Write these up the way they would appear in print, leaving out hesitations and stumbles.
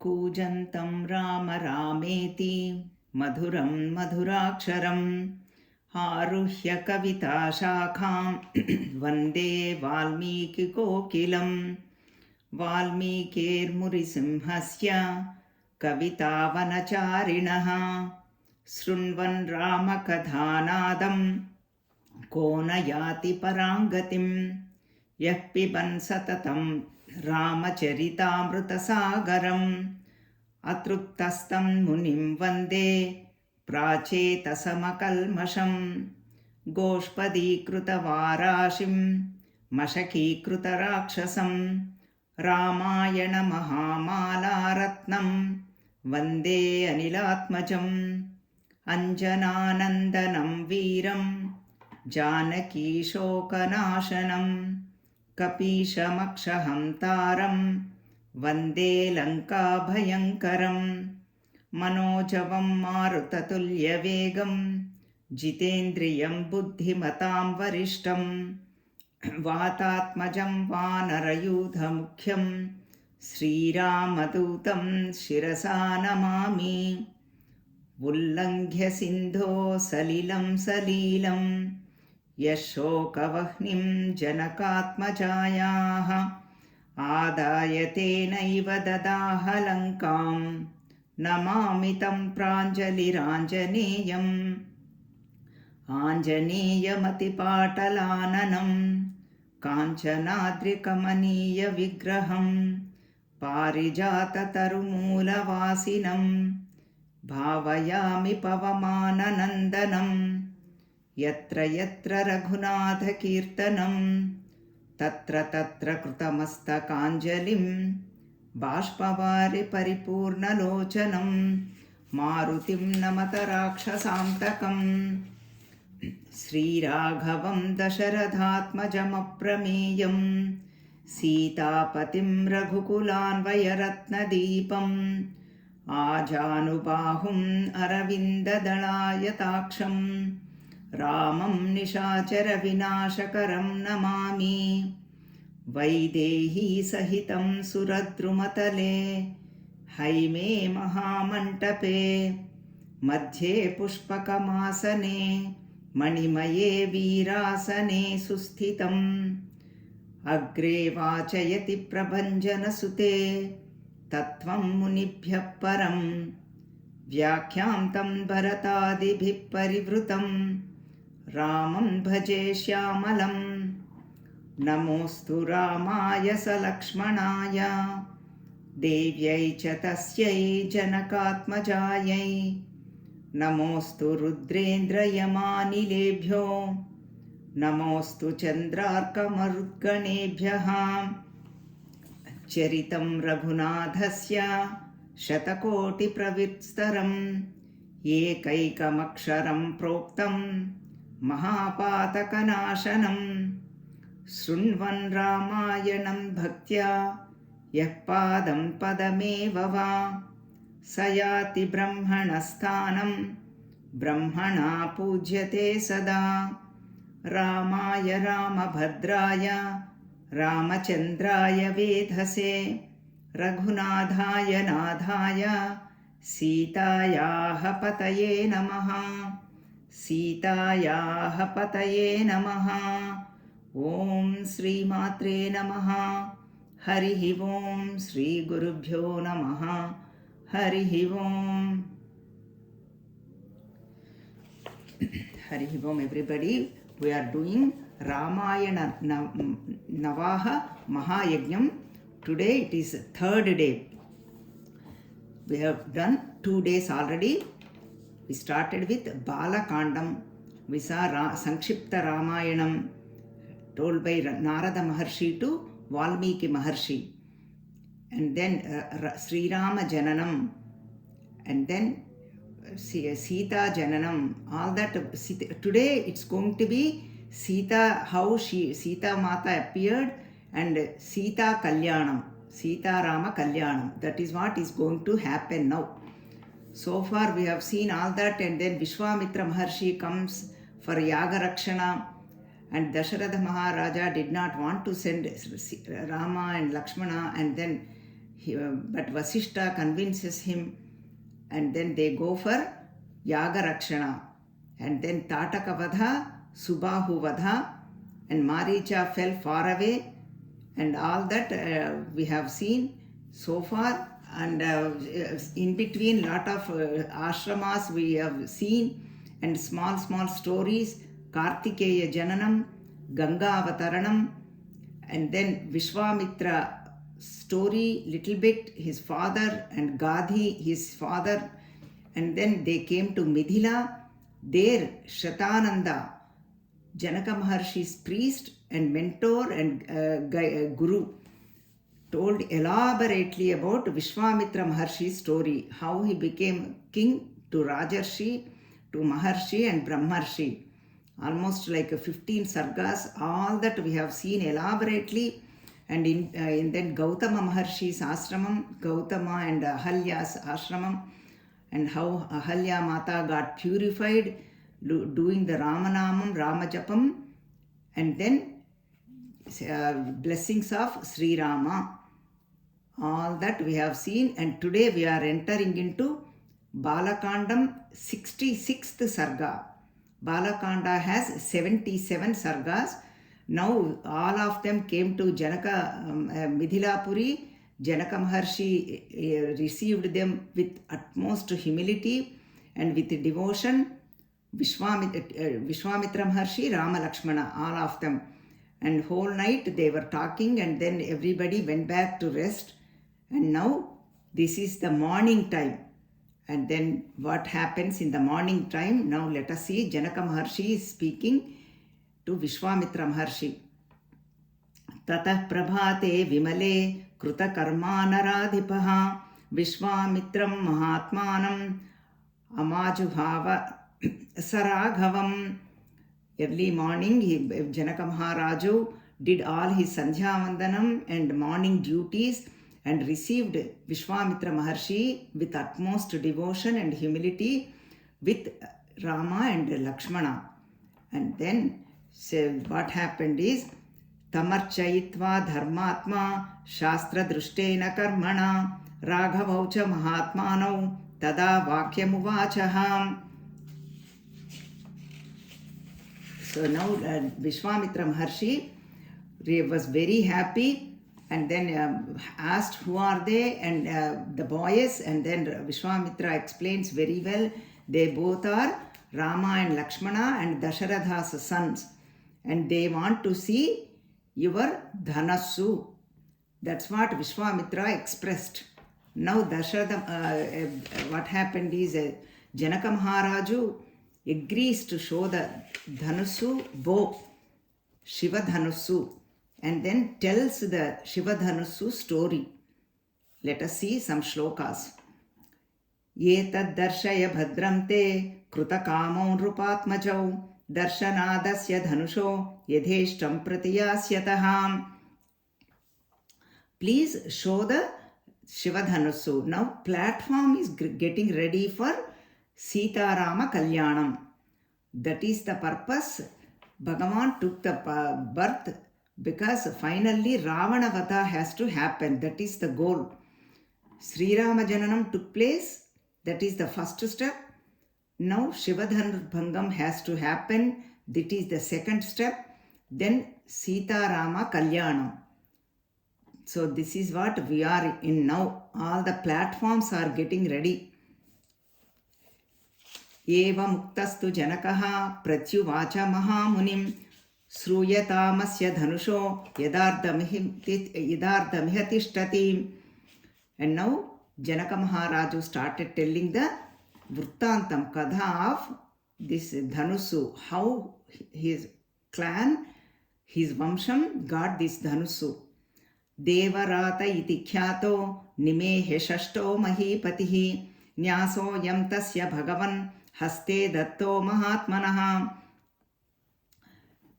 कूजन्तं राम रामेति मधुरं मधुराक्षरम् आरुह्य कविताशाखां वन्दे वाल्मीकिकोकिलं वाल्मीकिर्मुनिसिंहस्य कवितावनचारिणः शृण्वन् रामकथानादं को न याति पराङ्गतिं यः पिबन् सततं रामचरितामृतसागरम् अतृप्तस्तं मुनिं वन्दे प्राचेतसमकल्मषं गोष्पदीकृतवाराशिं मशकीकृतराक्षसं रामायणमहामालारत्नं वन्दे अनिलात्मजम् अञ्जनानन्दनं वीरं जानकीशोकनाशनं कपीशमक्षहन्तारं वन्दे लङ्काभयङ्करं मनोजवं मारुततुल्यवेगं जितेन्द्रियं बुद्धिमतां वरिष्ठं वातात्मजं वानरयूथमुख्यं श्रीरामदूतं शिरसा नमामि उल्लङ्घ्य सिन्धो सलिलं सलीलं यशोकवह्निं जनकात्मजायाः आदाय तेनैव ददाह लङ्कां नमामि तं प्राञ्जलिराञ्जनेयम् आञ्जनेयमतिपाटलाननं काञ्चनाद्रिकमनीयविग्रहं पारिजाततरुमूलवासिनं भावयामि पवमाननन्दनं यत्र यत्र रघुनाथकीर्तनं तत्र तत्र कृतमस्तकाञ्जलिं बाष्पवारि परिपूर्णलोचनं मारुतिं नमत राक्षसान्तकम् श्रीराघवं दशरथात्मजमप्रमेयं सीतापतिं रघुकुलान्वयरत्नदीपम् आजानुबाहुम् अरविन्ददलायताक्षं रामं निशाचरविनाशकरं नमामि वैदेहीसहितं सुरद्रुमतले हैमे महामण्टपे मध्ये पुष्पकमासने मणिमये वीरासने सुस्थितम् अग्रे वाचयति प्रभञ्जनसुते तत्त्वं मुनिभ्यः परं व्याख्यान्तं भरतादिभिः परिवृतं रामं भजे श्यामलं नमोऽस्तु रामाय सलक्ष्मणाय देव्यै च तस्यै जनकात्मजायै नमोऽस्तु रुद्रेन्द्रयमानिलेभ्यो नमोऽस्तु चन्द्रार्कमरुद्गणेभ्यः चरितं रघुनाथस्य शतकोटिप्रविस्तरम् एकैकमक्षरं प्रोक्तं महापातकनाशनं शृण्वन् रामायणं भक्त्या यः पादं पदमेव वा स याति ब्रह्मणस्थानं ब्रह्मणा पूज्यते सदा रामाय रामभद्राय रामचन्द्राय वेधसे रघुनाथाय नाथाय सीतायाः पतये नमः सीतायाः पतये नमः ॐ श्रीमात्रे नमः हरिः ॐ श्रीगुरुभ्यो नमः हरिः ॐ हरिः ॐ everybody. We are doing Ramayana Navaha Mahayagnam. Today it is third day. We have done 2 days already. We started with Balakandam. We saw Sankshipta Ramayanam told by Narada Maharshi to Valmiki Maharshi. And then Sri Rama Jananam. And then Sita Jananam. All that. Today it's going to be Sita, how Sita Mata appeared, and Sita Kalyanam, Sita Rama Kalyanam. That is what is going to happen now. So far we have seen all that, and then Vishwamitra Maharshi comes for Yaga Rakshana, And Dasharatha Maharaja did not want to send Rama and Lakshmana, and then but Vasishta convinces him, and then they go for Yaga Rakshana, and then Tataka Vadha, Subahu Vadha, and Maricha fell far away, and all that we have seen so far. And in between lot of ashramas we have seen, and small stories, Kartikeya Jananam, Ganga Avataranam, and then Vishwamitra story little bit, his father, and Gadhi, his father, and then they came to Midhila. There Shatananda, Janaka Maharshi's priest and mentor and guru, told elaborately about Vishwamitra Maharshi's story, how he became king to Rajarshi, to Maharshi and Brahmarshi. Almost like 15 sargas, all that we have seen elaborately. And in then Gautama Maharshi's ashramam, Gautama and Ahalya's ashramam, and how Ahalya Mata got purified doing the Ramanamam, Ramajapam, and then blessings of Sri Rama. All that we have seen, and today we are entering into Balakandam 66th Sarga. Balakanda has 77 Sargas. Now all of them came to Janaka Midhilapuri. Janaka Maharshi received them with utmost humility and with devotion. Vishwamitra Maharshi, Rama Lakshmana, all of them. And whole night they were talking, and then everybody went back to rest. And now this is the morning time. And then what happens in the morning time? Now let us see. Janaka Maharshi is speaking to Vishwamitra Maharshi. Tatah prabhate vimale kruta karma naradhipaha Vishwamitram mahatmanam amajubhava saraghavam. Early morning, Janaka Maharaju did all his Sandhya Vandanam and morning duties, and received Vishwamitra Maharshi with utmost devotion and humility with Rama and Lakshmana. And then what happened is, Tamarchayitva dharmatma shastra drushtena karmana raghavaucha mahatmanau tada vakyamuvachaham. So now Vishwamitra Maharshi was very happy, and then asked who are they, and the boys, and then Vishwamitra explains very well. They both are Rama and Lakshmana and Dasharatha's sons, and they want to see your Dhanassu. That's what Vishwamitra expressed. Now Dasharatha, what happened is Janaka Maharaju agrees to show the Dhanusu bow, Shiva Dhanusu, and then tells the Shiva Dhanusu story. Let us see some shlokas. Yetad darshaya bhadram te kruta kamo nrupatmajau darshanadasya dhanusho yadheshtam pratiyasyataham. Please show the Shiva Dhanusu. Now platform is getting ready for Sita Rama Kalyanam. That is the purpose. Bhagavan took the birth because finally Ravana Vata has to happen. That is the goal. Sri Rama Jananam took place. That is the first step. Now Shiva Bhangam has to happen. That is the second step. Then Sita Rama Kalyanam. So this is what we are in now. All the platforms are getting ready. Eva muktastu janakaha pratyuvacha mahamunim sruyatamasya dhanusho yadardamihatishtati. And now Janaka Maharaju started telling the Vrittantam Kadha of this Dhanusu, how his clan, his Vamsham got this Dhanusu. Devarata iti khyato nimehe shashto mahipatihi nyaso yam tasya bhagavan haste datto mahatmanaha.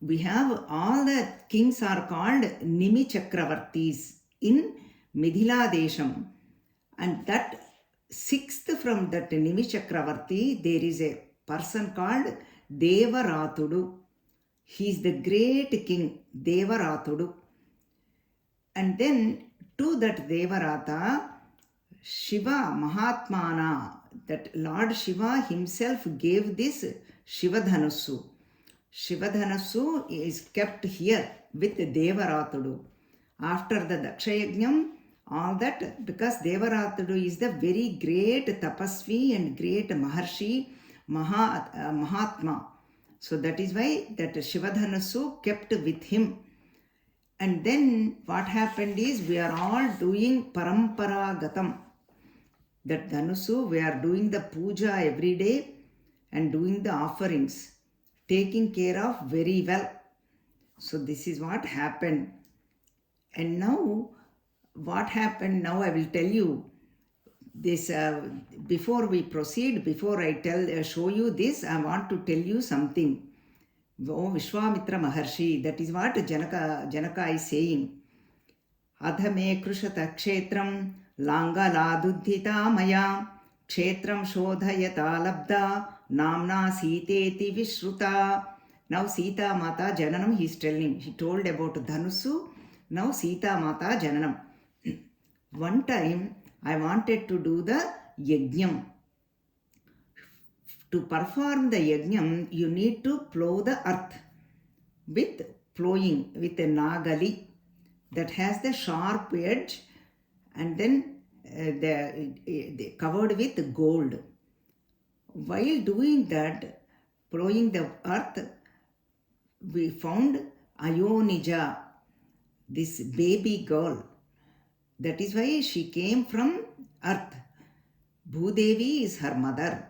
We have all the kings are called Nimi Chakravartis in Midhila Desham, and that sixth from that Nimi Chakravarti there is a person called Devaratudu. He is the great king, Devaratudu. And then to that Devarata, Shiva Mahatmana, that Lord Shiva himself gave this Shivadhanusu. Shivadhanusu is kept here with Devaratudu. After the Dakshayajnam, all that, because Devaratudu is the very great tapasvi and great Maharshi, Mahatma. So that is why that Shivadhanusu kept with him. And then what happened is we are all doing paramparagatam. That Dhanusu, we are doing the puja every day and doing the offerings, taking care of very well. So this is what happened. And now, what happened now I will tell you. This before we proceed, before I show you this, I want to tell you something. Oh, Vishwamitra Maharshi, that is what Janaka is saying. Adhame krushata kshetram langaladudhita maya kshetram shodhayata labda namna siteti vishruta. Now Sita Mata Jananam he is telling. He told about Dhanusu. Now Sita Mata Jananam. One time I wanted to do the yajnam. To perform the yajnam, you need to plow the earth with plowing with a nagali that has the sharp edge and then the covered with gold. While doing that, plowing the earth, we found Ayodhya, this baby girl. That is why she came from earth. Bhudevi is her mother.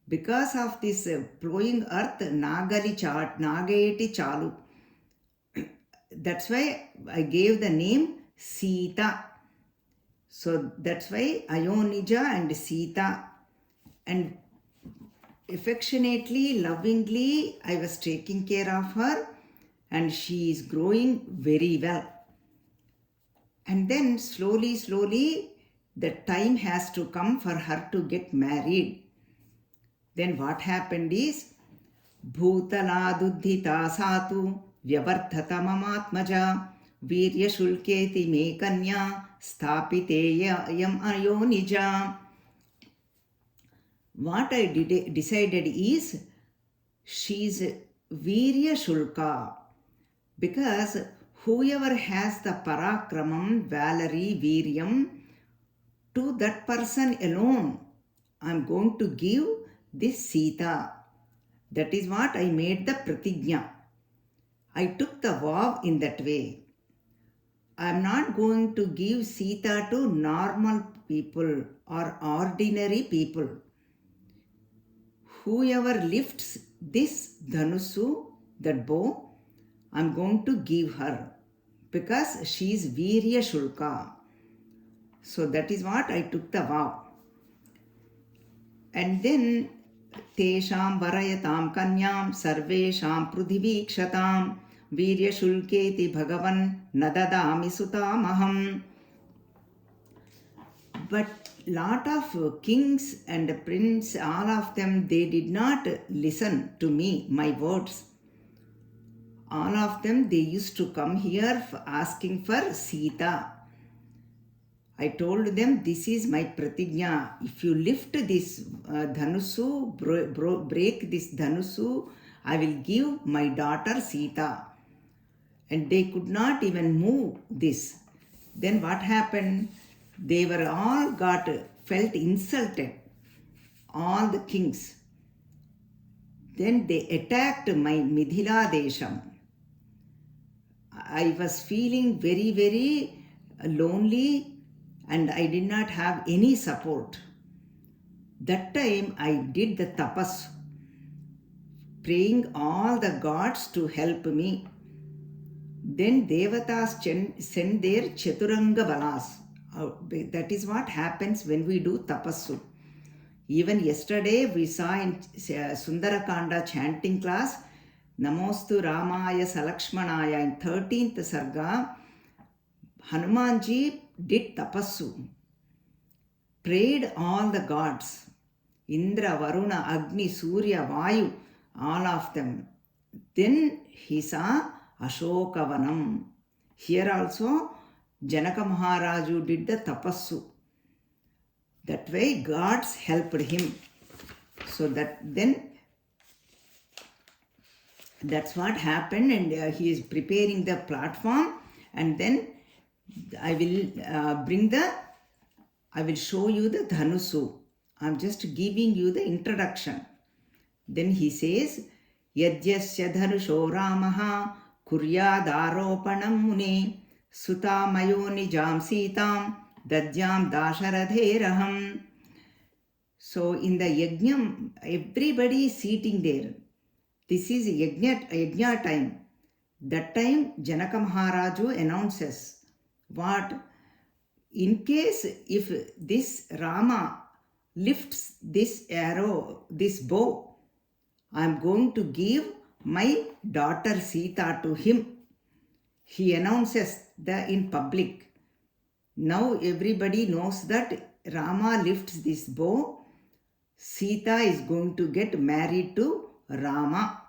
Because of this plowing earth, Nagayeti Chalu. That's why I gave the name Sita. So that's why Ayodhya and Sita. And affectionately, lovingly, I was taking care of her and she is growing very well. And then slowly, the time has to come for her to get married. Then what happened is, Bhutaladuddhita satu vyavardhata mamatmaja virya shulketi me kanya stapiteya yam ayonija. What I decided is, she is virya shulka, because whoever has the parakramam, valory, viryam, to that person alone I am going to give this Sita. That is what I made the pratigna. I took the vow in that way. I am not going to give Sita to normal people or ordinary people. Whoever lifts this Dhanusu, that bow, I am going to give her, because she is Virya Shulka. So that is what I took the vow. And then Tesham Varayatam Kanyam Sarvesham Prudhivikshatam Virya Shulketi Bhagavan Nadadami Sutamaham. But lot of kings and princes, all of them, they did not listen to me, my words. All of them, they used to come here asking for Sita. I told them, this is my pratigna. If you lift this Dhanusu, break this Dhanusu, I will give my daughter Sita. And they could not even move this. Then what happened? They were all felt insulted, all the kings. Then they attacked my Midhila Desham. I was feeling very, very lonely and I did not have any support. That time I did the tapas, praying all the gods to help me. Then Devatas send their Chaturanga Balas. That is what happens when we do tapassu. Even yesterday we saw in Sundara Kaanda chanting class, Namostu Ramaya Salakshmanaya, in 13th Sarga, Hanumanji did tapassu, prayed all the gods, Indra, Varuna, Agni, Surya, Vayu, all of them. then he saw Ashokavanam. Here also Janaka Maharaju did the tapassu. That way gods helped him. So that's what happened, and he is preparing the platform, and then I will show you the Dhanusu. I'm just giving you the introduction. Then he says, Yadyasya dhanusho ramaha kuryadaropanam mune sutamayo nijam sitam dadyam dasharadheraham. So in the yajna, everybody is sitting there. This is yajna time. That time Janaka Maharaju announces what? In case if this Rama lifts this arrow, this bow, I am going to give my daughter Sita to him. He announces in public. Now everybody knows that Rama lifts this bow, Sita is going to get married to Rama.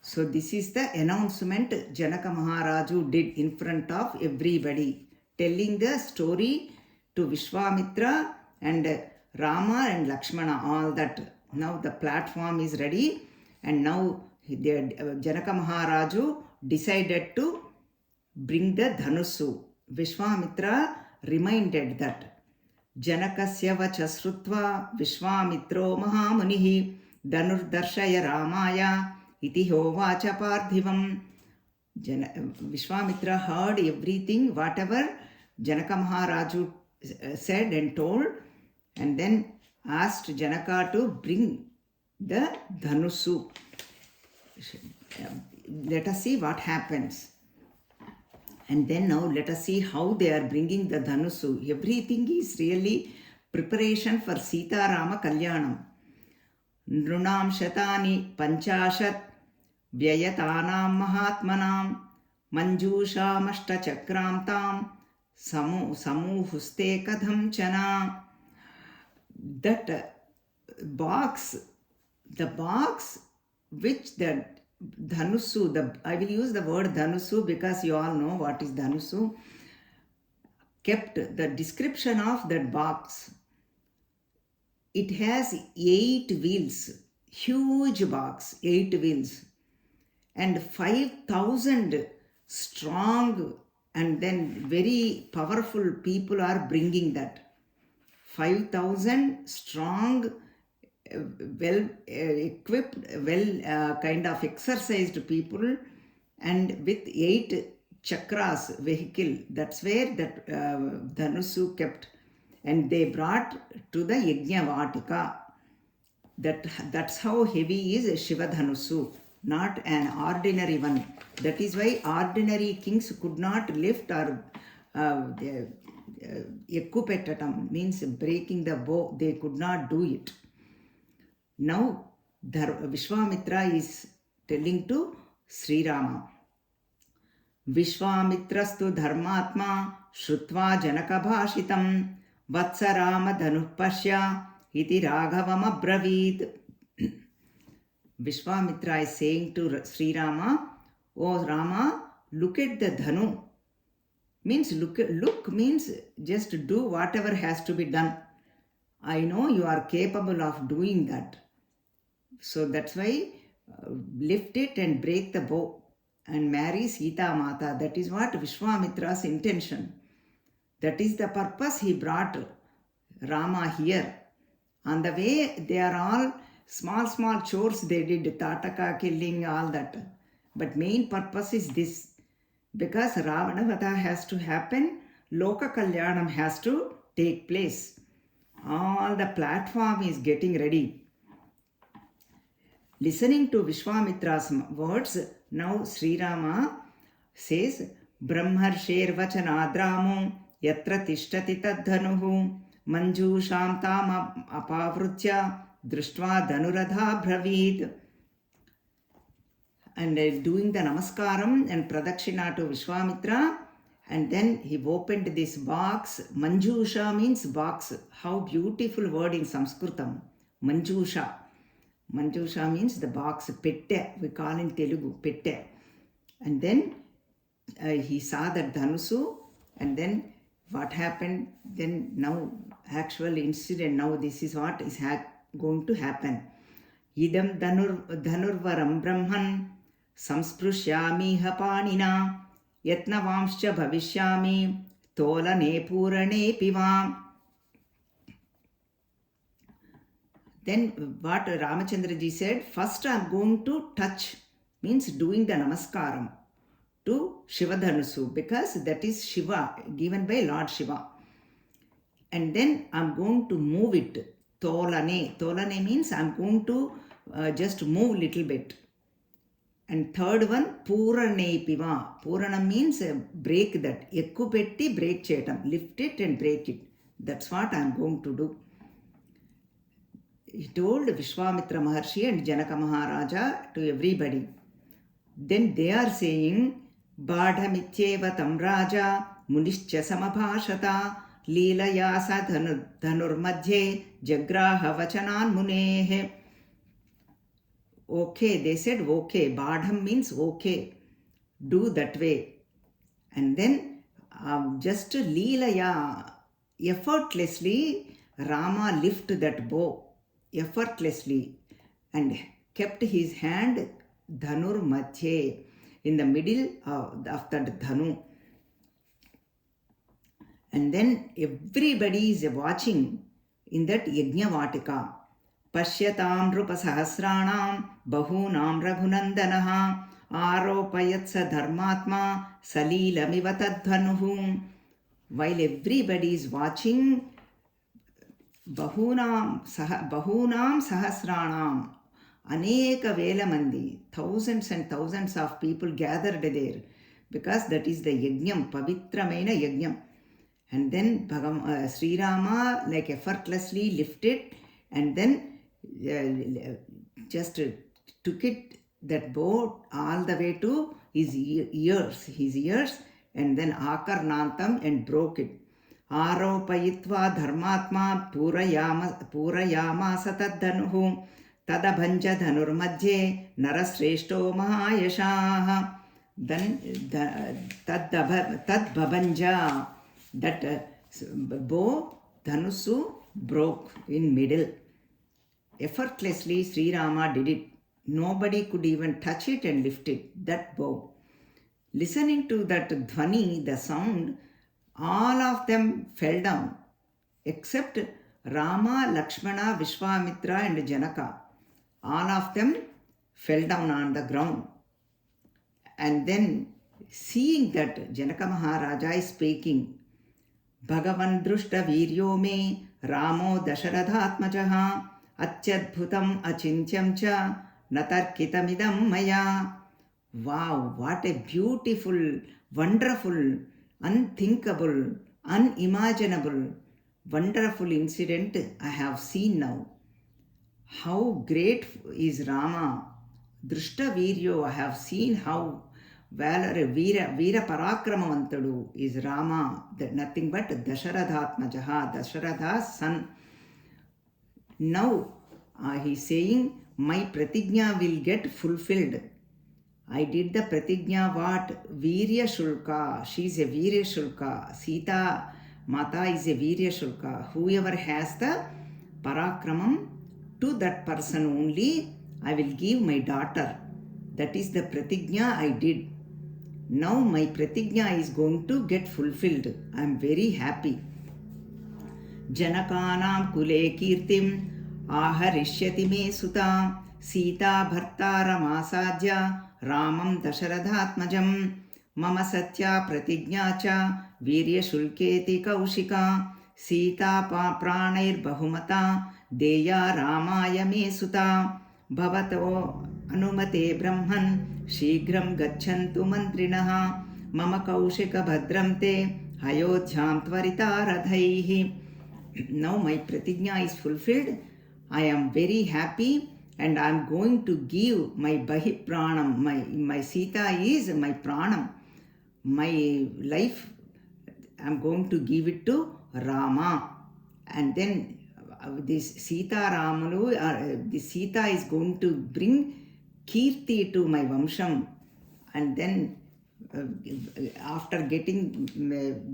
So this is the announcement Janaka Maharaju did in front of everybody, telling the story to Vishwamitra and Rama and Lakshmana, all that. Now the platform is ready, and now Janaka Maharaju decided to bring the Dhanusu. Vishwamitra reminded that Janakasya vacha srutva Vishwamitro Mahamunihi Dhanurdarshaya Ramaya iti hovacha parthivam. Vishwamitra heard everything, whatever Janaka Maharaju said and told, and then asked Janaka to bring the Dhanusu. Let us see what happens. And then now let us see how they are bringing the Dhanusu. Everything is really preparation for Sita Rama Kalyanam. Nrunam Shatani Panchashat Vyayatanam Mahatmanam Manjusha Mashta Chakram Tam Samu Huste Kadham Chana. That box which the Dhanusu, I will use the word Dhanusu because you all know what is Dhanusu, kept the description of that box. It has 8 wheels, huge box, 8 wheels, and 5,000 strong and then very powerful people are bringing that. 5,000 strong, well equipped, kind of exercised people, and with 8 chakras vehicle. That's where that Dhanusu kept, and they brought to the Yajna Vatika. That's how heavy is Shiva Dhanusu, not an ordinary one. That is why ordinary kings could not lift or Ekupetatam, means breaking the bow. They could not do it. Now Vishwamitra is telling to Sri Rama, Vishwamitrastu dharmatma shrutva janaka bhashitam vatsa rama dhanuppashya iti raghavam abravid. Vishwamitra is saying to Sri Rama, oh Rama, look at the dhanu. Means look means just do whatever has to be done. I know you are capable of doing that. So that's why lift it and break the bow and marry Sita Mata. That is what Vishwamitra's intention. That is the purpose he brought Rama here. On the way, they are all small chores they did, Tataka killing, all that. But main purpose is this. Because Ravana Vada has to happen, Loka Kalyanam has to take place. All the platform is getting ready. Listening to Vishwamitra's words, now Sri Rama says, Brahmarsher vachanadramo yatra tishtati tadhanuhu manjusham tam apavrutya drishtva dhanuradha bhavid. And doing the namaskaram and pradakshina to Vishwamitra, and then he opened this box. Manjusha means box. How beautiful word in Sanskritam. Manjusha. Manjusha means the box, pette, we call in Telugu, pette. And then he saw that Dhanusu, and then what happened? Then now, actual incident, now this is what is going to happen. Idam dhanurvaram brahman samsprushyaamiha panina yatnavamscha bhavishyami tolane purane pivam. Then what Ramachandra ji said, first I am going to touch, means doing the namaskaram to Shiva Dhanusu, because that is Shiva, given by Lord Shiva. And then I am going to move it, tolane. Tolane means I am going to just move little bit. And third one, purane piva. Purana means break that. Ekku petti break cheyatam. Lift it and break it. That's what I am going to do. He told Vishwamitra Maharshi and Janaka Maharaja to everybody. Then they are saying, Badhamityeva tam raja munischa samabhashata leelayasa dhanurmadhye jagraha vachanan munehe. Okay, they said okay. Badham means okay. Do that way. And then just leelaya, effortlessly, Rama lift that bow. Effortlessly, and kept his hand dhanur madhye, in the middle of that dhanu. And then everybody is watching in that yagna vatika. Pashyatam rupa sahasranam bahunam raghunandanaha aropayatsa dharmatma salilamива tadhanuhu. While everybody is watching, Bahunam sahasranam, Aneka Velamandi, thousands and thousands of people gathered there, because that is the yajnam, Pavitramaina yajnam. And then Sri Rama like effortlessly lifted, and then just took it, that bow, all the way to his ears, and then Akarnantam, and broke it. Aropayitva dharmatma purayama satadhanuhu tadabhanja dhanurmadhye narasreshto mahayashaha. Then tadbhabanja, that bow dhanusu broke in middle. Effortlessly Sri Rama did it. Nobody could even touch it and lift it, that bow. Listening to that dhvani, the sound, all of them fell down, except Rama, Lakshmana, Vishwamitra and Janaka. All of them fell down on the ground. And then seeing that, Janaka Maharaja is speaking, Bhagavan drushta viryo me Ramo dasharadhatmajaha atyadbhutam achintyam cha natarkitamidam maya. Wow, what a beautiful, wonderful, unthinkable, unimaginable, wonderful incident I have seen now. How great is Rama. Drushta Viryo, I have seen how Valor, Veera Parakramavantadu is Rama, nothing but Dasharadhatmajaha, Dasharadha's son. Now he is saying, my pratigna will get fulfilled. I did the pratigna what? Virya Shulka. She is a Virya Shulka. Sita Mata is a Virya Shulka. Whoever has the Parakramam, to that person only I will give my daughter. That is the pratigna I did. Now my pratigna is going to get fulfilled. I am very happy. Janakanam kule kirtim aharishyati me suta Sita bhartaramasajya Ramam dasharadhatmajam Mama satya pratigna cha Virya shulketi kaushika Sita pranair bahumata Deya Ramaya me suta Bhavato anumate brahman Shigram gachantu mantrinaha Mama kaushika bhadram te Ayodhyam tvarita radhaihi. Now my pratigna is fulfilled. I am very happy, and I am going to give my bahi pranam. My Sita is my pranam. My life, I am going to give it to Rama. And then this Sita Ramalu, the Sita is going to bring Kirti to my Vamsham. And then after getting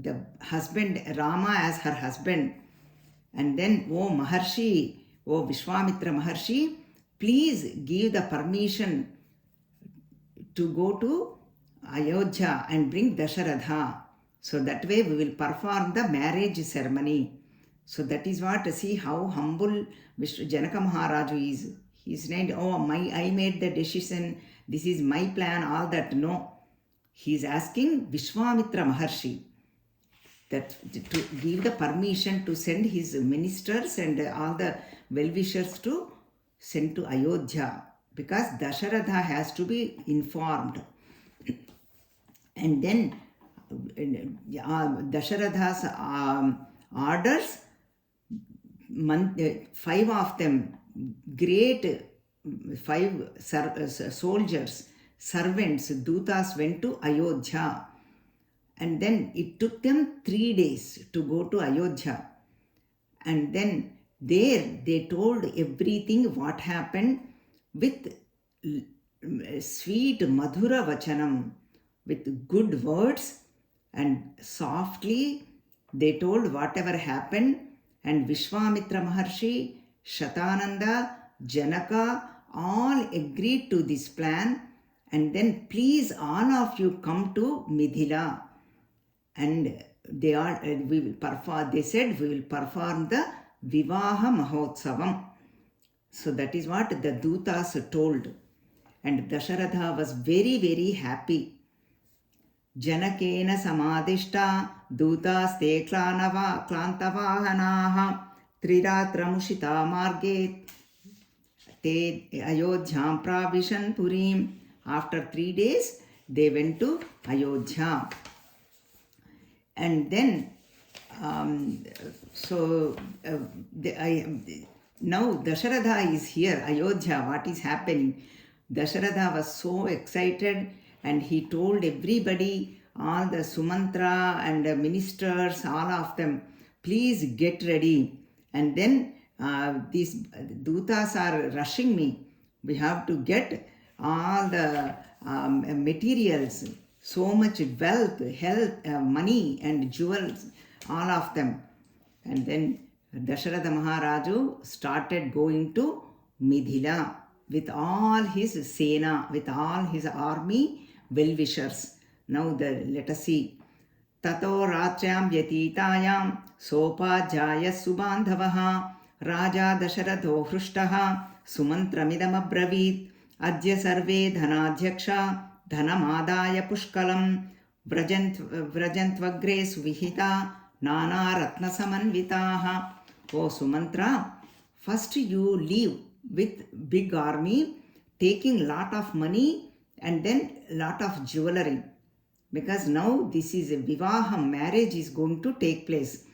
the husband Rama as her husband, and then, oh Maharshi, oh Vishwamitra Maharshi, please give the permission to go to Ayodhya and bring Dasharatha. So that way we will perform the marriage ceremony. So that is what, see how humble Janaka Maharaju is. He is not, oh, I made the decision, this is my plan, all that. No. He is asking Vishwamitra Maharshi that to give the permission to send his ministers and all the well-wishers to send to Ayodhya, because Dasharatha has to be informed. And then Dasharatha's orders, 5 of them, great 5 soldiers, servants, dutas went to Ayodhya. And then it took them 3 days to go to Ayodhya. And then there they told everything what happened with sweet madhura vachanam, with good words, and softly they told whatever happened. And Vishwamitra Maharshi, Shatananda, Janaka all agreed to this plan. And then please all of you come to Mithila. And they said we will perform the Vivaha Mahotsavam. So that is what the Dutas told. And Dasharatha was very, very happy. Janakena samadishta dutas te klantavahanaha triratramushita marge te ayodhyam pravishan purim. After 3 days, they went to Ayodhya. And then, now Dasharatha is here, Ayodhya, what is happening? Dasharatha was so excited, and he told everybody, all the Sumantra and the ministers, all of them, please get ready. And then these Dutas are rushing me. We have to get all the materials, so much wealth, health, money and jewels, all of them. And then Dasharatha Maharaju started going to Mithila with all his Sena, with all his army well-wishers. Now let us see. Tato Rachayam Vyatitayam Sopajaya Subandhavaha Raja Dasharatho Hrushtaha Sumantramidam Abravit Adya Sarve Dhanadhyaksha Dhanamadaya Pushkalam Vrajantvagre Suvihita Nana Ratna Samanvitaha. O Sumantra, first you leave with big army, taking lot of money and then lot of jewelry. Because now this is a Vivaham, marriage is going to take place.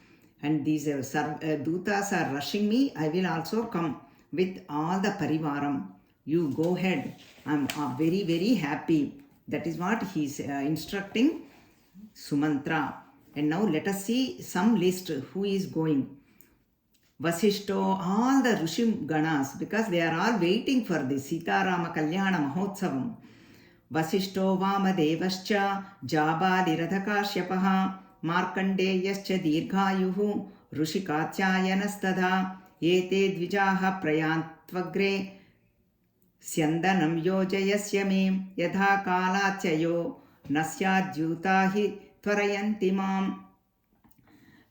And these Dutas are rushing me, I will also come with all the Parivaram. You go ahead, I am very, very happy. That is what he is instructing Sumantra. And now let us see some list who is going. Vasishto, all the Rishi Ganas, because they are all waiting for the Sitarama Kalyana Mahotsavam. Vasishto Vamadevascha Jabaliradhakashyapaha Markandeyascha Dirghayuhu Rushikatyayanastadha Ete Dvijaha Prayantvagre Syandanam Yojayasya me Yadha Kalatyayo Nasyadhyutahi Tvarayantimam.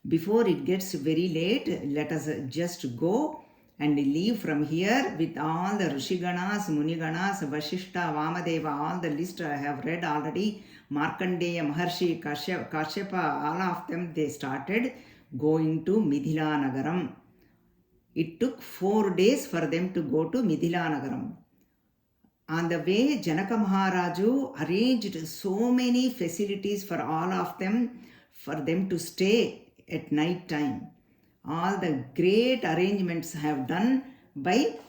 Before it gets very late, let us just go and leave from here with all the Rishiganas, Muniganas, Vashishta, Vamadeva, all the list I have read already. Markandeya, Maharshi, Kashyapa, all of them, they started going to Mithila Nagaram. It took 4 days for them to go to Mithila Nagaram. On the way, Janaka Maharaju arranged so many facilities for all of them, for them to stay at night time. All the great arrangements have done by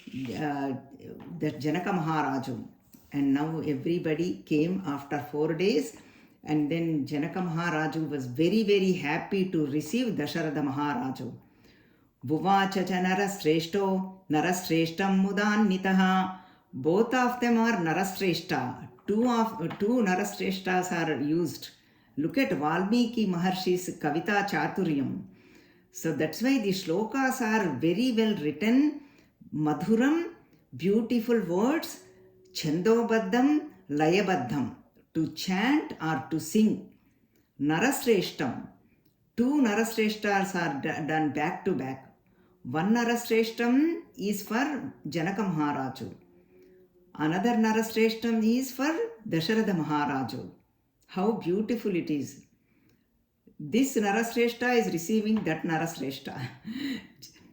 the Janaka Maharaju. And now everybody came after 4 days, and then Janaka Maharaju was very, very happy to receive Dasharatha Maharaju. Buvacha cha narasreshto narasreshtam mudannitaha. Both of them are narasreshta. Two narasreshtas are used. Look at Valmiki Maharshi's Kavita Chaturyam. So that's why the shlokas are very well written, madhuram, beautiful words, chandobaddham, layabaddham, to chant or to sing. Narasreshtam. Two narasreshtas are done back to back. One narasreshtam is for Janaka Maharaju. Another narasreshtam is for Dasharatha Maharaju. How beautiful it is. This narasreshta is receiving that narasreshta.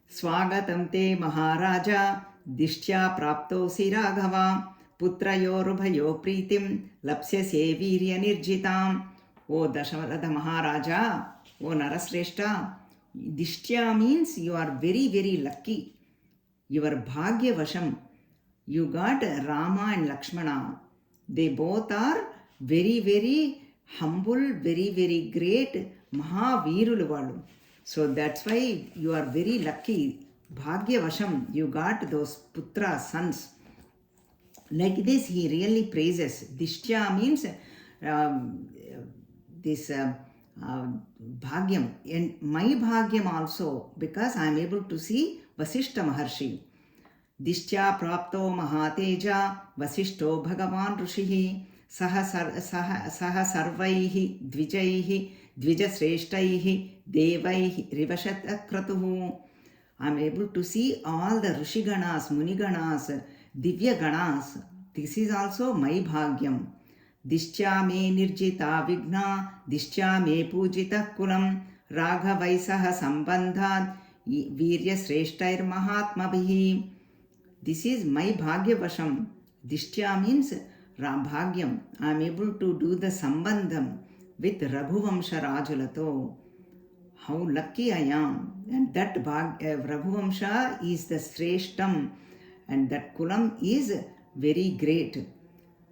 Swagatam te Maharaja dishtya praptosi Raghava putrayorubhayo pritim lapsyase virya nirjitam. O Dasharatha Maharaja, O narasreshta, dishtya means you are very, very lucky. You are bhagya vasham. You got Rama and Lakshmana. They both are very, very humble, very, very great Mahavirulu valu. So that's why you are very lucky. Bhagya vasham, you got those putra sons. Like this, he really praises. Dishtya means this bhagyam. And my bhagyam also, because I am able to see Vasishta Maharshi. Dishtya prapto mahateja vasishto bhagavan rishihi saha sarvaihi dvijaihi dvijasreshtaihi devaihi rivashat kratuhu. I am able to see all the Rishiganas, Muniganas, Divya Ganas. This is also my bhagyam. Dishtya me nirjita vigna, dishtya me pujita kulam, raghavaisaha sambandhat, virya sreshtair mahatmabhihi. This is my bhagya vasham. Dishtya means bhagyam. I am able to do the sambandham with Raghuvamsha Rajulato. How lucky I am. And that Raghuvamsha is the Sreshtam. And that Kulam is very great.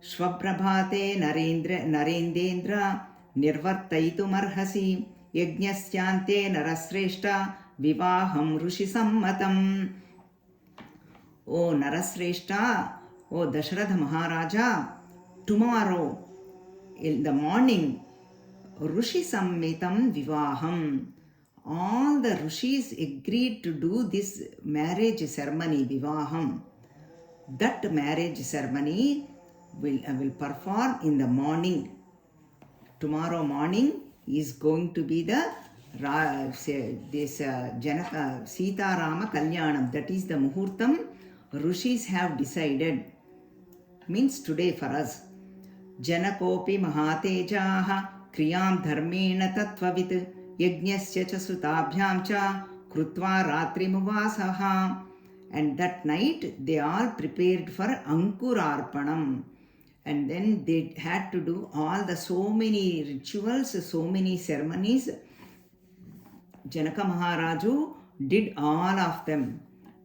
Shvaprabhate Narendendra Nirvartaitu Marhasi Yajnasyante Narasreshta Vivaham Rushi Sammatam. O Narasreshta, O Dasharatha Maharaja, tomorrow in the morning, Rushi Sammitam Vivaham. All the Rishis agreed to do this marriage ceremony, Vivaham. That marriage ceremony will perform in the morning. Tomorrow morning is going to be the Janaka Sita Rama Kalyanam. That is the Muhurtam Rishis have decided. Means today for us. Janakopi Mahatejaha Kriyam Dharmena Tatvavit Yajnasya cha Sutabhyam cha Krutva Ratri Muvasaha. And that night they all prepared for Ankurarpanam. And then they had to do all the so many rituals, so many ceremonies. Janaka Maharaju did all of them.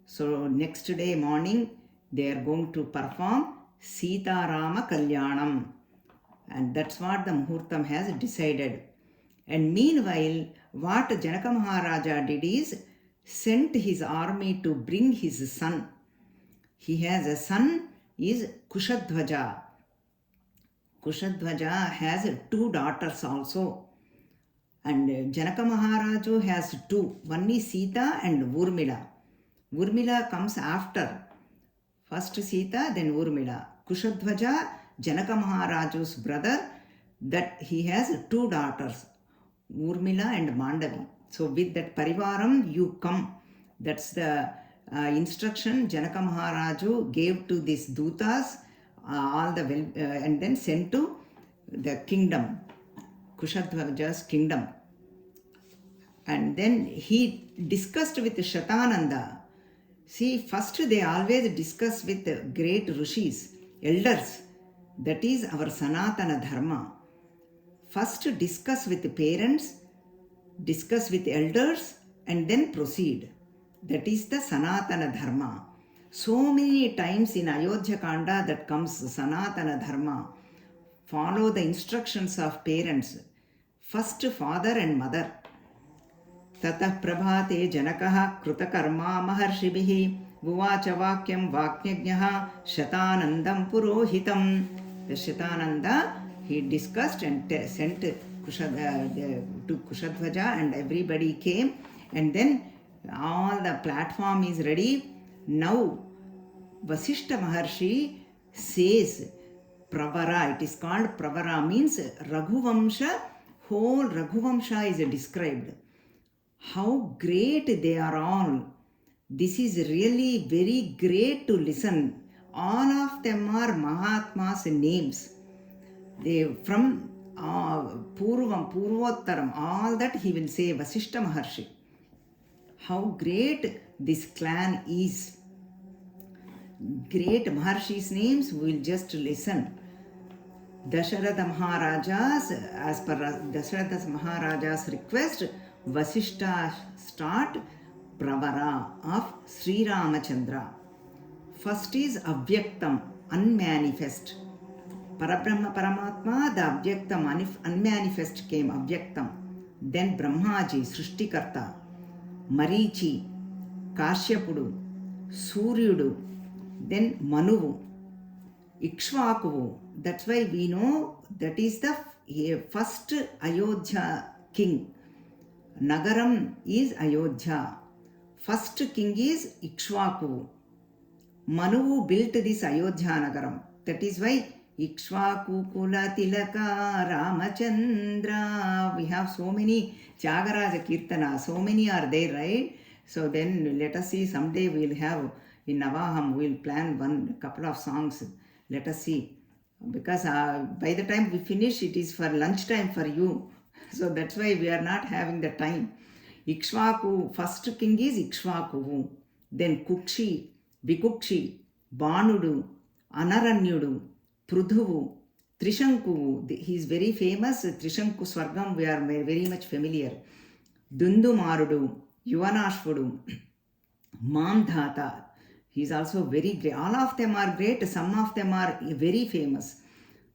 So next day morning they are going to perform Sita Rama Kalyanam. And that's what the Muhurtam has decided. And meanwhile, what Janaka Maharaja did is sent his army to bring his son. He has a son, is Kushadhvaja. Kushadhvaja has two daughters also. And Janaka Maharaju has two. One is Sita and Urmila. Urmila comes after. First Sita, then Urmila. Kushadhvaja, Janaka Maharaju's brother, that he has two daughters, Urmila and Mandavi. So with that Parivaram, you come. That's the instruction Janaka Maharaju gave to these Dutas, and then sent to the kingdom, Kushadhvaja's kingdom. And then he discussed with Shatananda. See, first they always discuss with great rishis, elders. That is our Sanatana Dharma. First discuss with the parents, discuss with elders, and then proceed. That is the Sanatana Dharma. So many times in Ayodhya kaanda that comes Sanatana Dharma. Follow the instructions of parents. First father and mother. ततः प्रभाते जनकः कृतकर्मा महर्षिभिः उवाच वाक्यं वाक्यज्ञः शतानन्दं पुरोहितं. The Shatananda, he discussed and sent to Kushadhwaja, and everybody came, and then all the platform is ready. Now Vasishta Maharshi says Pravara, it is called Pravara, means Raghuvamsha, whole Raghuvamsha is described. How great they are all. This is really very great to listen. All of them are Mahatma's names. They from Purvam, Purvottaram, all that he will say, Vasishta Maharshi. How great this clan is. Great Maharshi's names, we will just listen. Dasharatha Maharajas, as per Dasharatha Maharaja's request, Vasishta start Pravara of Sri Ramachandra. First is Avyaktam, unmanifest. Parabrahma Paramatma, the Avyaktam, unmanifest came, Avyaktam. Then Brahmaji, Srishtikarta, Marichi, Kashyapudu, Suryudu, then Manuvu, Ikshvakuvu. That's why we know that is the first Ayodhya king. Nagaram is Ayodhya. First king is Ikshvaku. Manu built this Ayodhya Nagaram. That is why Ikshvaku Kula Tilaka Ramachandra. We have so many Tyagaraja Kirtana. So many are there, right? So then let us see. Someday we will have in Navaham. We will plan one couple of songs. Let us see. Because by the time we finish, it is for lunchtime for you. So that's why we are not having the time. Ikshvaku, first king is Ikshvaku. Then Kukshi, Vikukshi, Banudu, Anaranyudu, Prudhuvu, Trishankuvu. He is very famous. Trishanku Swargam, we are very much familiar. Dundumarudu, Yuvanashvudu, Mamdhata. He is also very great. All of them are great. Some of them are very famous.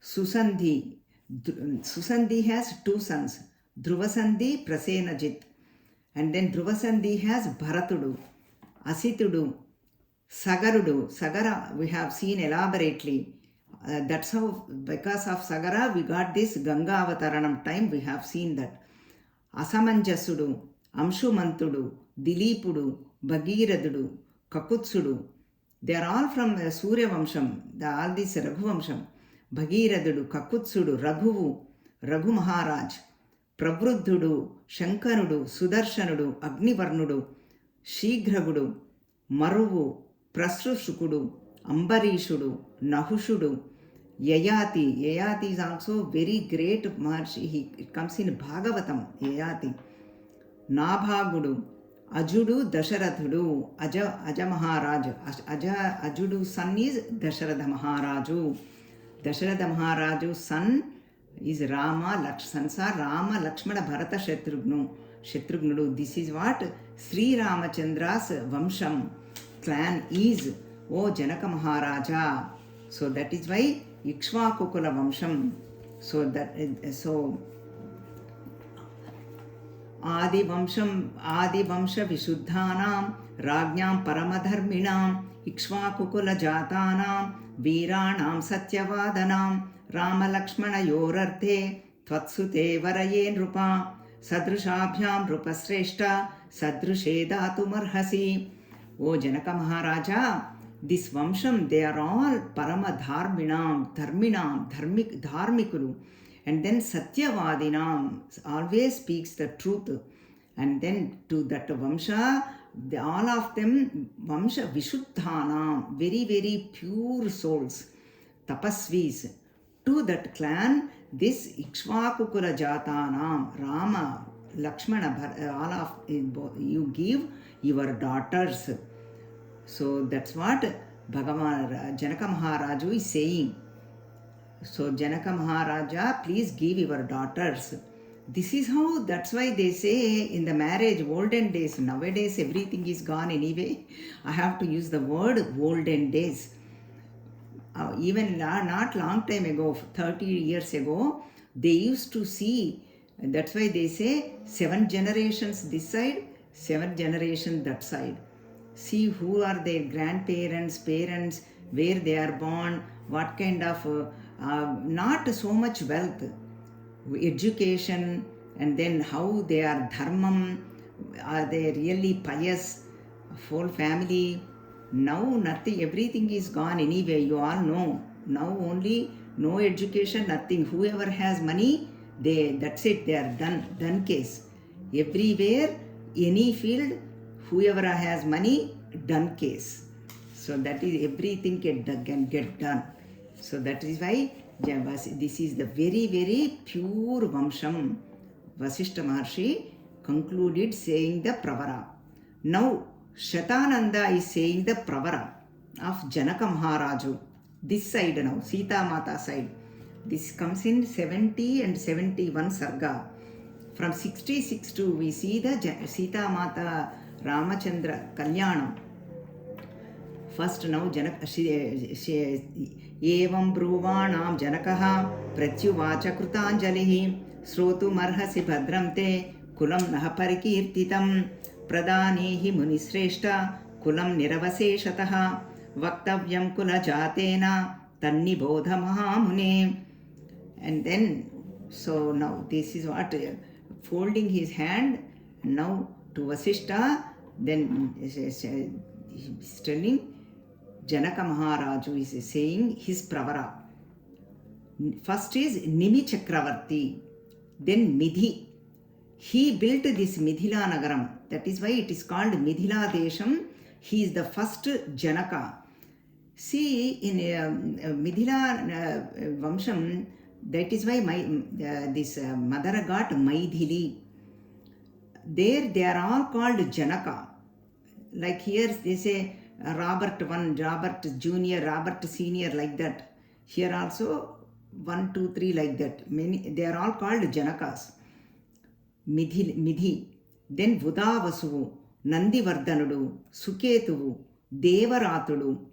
Susandhi. Susandhi has two sons. Dhruvasandhi, Prasenajit. And then Dhruvasandhi has Bharatudu, Asitudu, Sagarudu. Sagara we have seen elaborately. That's how, because of Sagara, we got this Ganga Avataranam time. We have seen that. Asamanjasudu, Amshumantudu, Dilipudu, Bhagiradudu, Kakutsudu. They are all from Surya Vamsham, all this Raghuvamsham. Bhagiradudu, Kakutsudu, Raghuvu, Raghu Maharaj, Pravruddhudu, Shankarudu, Sudarshanudu, Agnivarnudu, Shighragudu, Maruvu, Prasrushukudu, Ambarishudu, Nahushudu, Yayati. Yayati is also very great Maharshi. It comes in Bhagavatam, Yayati. Nabhagudu, Ajudu, Dasharathudu, Aja Maharaj. Ajudu's son is Dasharatha Maharaju. Dasharatha Maharaju's son is Rama, sons are Rama, Lakshmana, Bharata, Shatrugnudu. This is what Sri Ramachandra's Vamsham clan is. O Janaka Maharaja. So that is why Ikshvakukula Vamsham. So Adi Vamsha Vishuddhanam Rajñam Paramadharminam Ikshvakukula Jatanam Veeranam Satyavadanam Rama Lakshmana Yorarthe Tvatsute Varaye Nrupa Sadrushabhyam Rupasreshta Sadrushe Dhatumarhasi. O Janaka Maharaja, this Vamsham, they are all Paramadharminam, Dharmikulu. And then Satyavadinam always speaks the truth. And then to that Vamsha, all of them, Vamsha Vishuddhanam, very, very pure souls, Tapasvis. To that clan, this Ikshvakukula Jatanam, Rama, Lakshmana, all of you give your daughters. So that's what Bhagavan Janaka Maharaju is saying. So Janaka Maharaja, please give your daughters. This is how, that's why they say in the marriage, olden days, nowadays everything is gone anyway. I have to use the word olden days. Even not long time ago, 30 years ago, they used to see That's why they say 7 generations this side, 7 generations that side. See who are their grandparents, parents, where they are born, what kind of, not so much wealth, education, and then how they are dharmam, are they really pious, whole family. Now nothing, everything is gone anyway, you all know. Now only no education, nothing. Whoever has money, that's it, they are done case. Everywhere, any field, whoever has money, done case. So that is everything can get done. So that is why this is the very, very pure Vamsham. Vasishta Maharshi concluded saying the Pravara. Now Shatananda is saying the Pravara of Janaka Maharaju. This side now, Sita Mata side. This comes in 70 and 71 Sarga. From 66 to we see the Sita Mata Ramachandra Kalyanam. First now Evam Bruvanam Janakaha Pratyuvacha Krutanjalihi Srotumarhasi Bhadramte Kulam Nahaparikirtitam Pradanihi Munisreshta Kulam Niravaseshataha Vaktavyam Kula Jatena Tanni Bodha Mahamune. And then, so now this is what, folding his hand now to Vasishta, then he's telling Janaka Maharaju is saying his Pravara. First is Nimi Chakravarti, then Midhi. He built this Midhila Nagaram. That is why it is called Midhila Desham. He is the first Janaka. See, in Midhila Vamsham, that is why this mother got Maidhili. There they are all called Janaka. Like here they say Robert 1, Robert Junior, Robert Senior, like that. Here also 1, 2, 3 like that. Many, they are all called Janakas. Midhi. Then Vudavasu, Nandivardhanudu, Suketuvu, Devaratudu.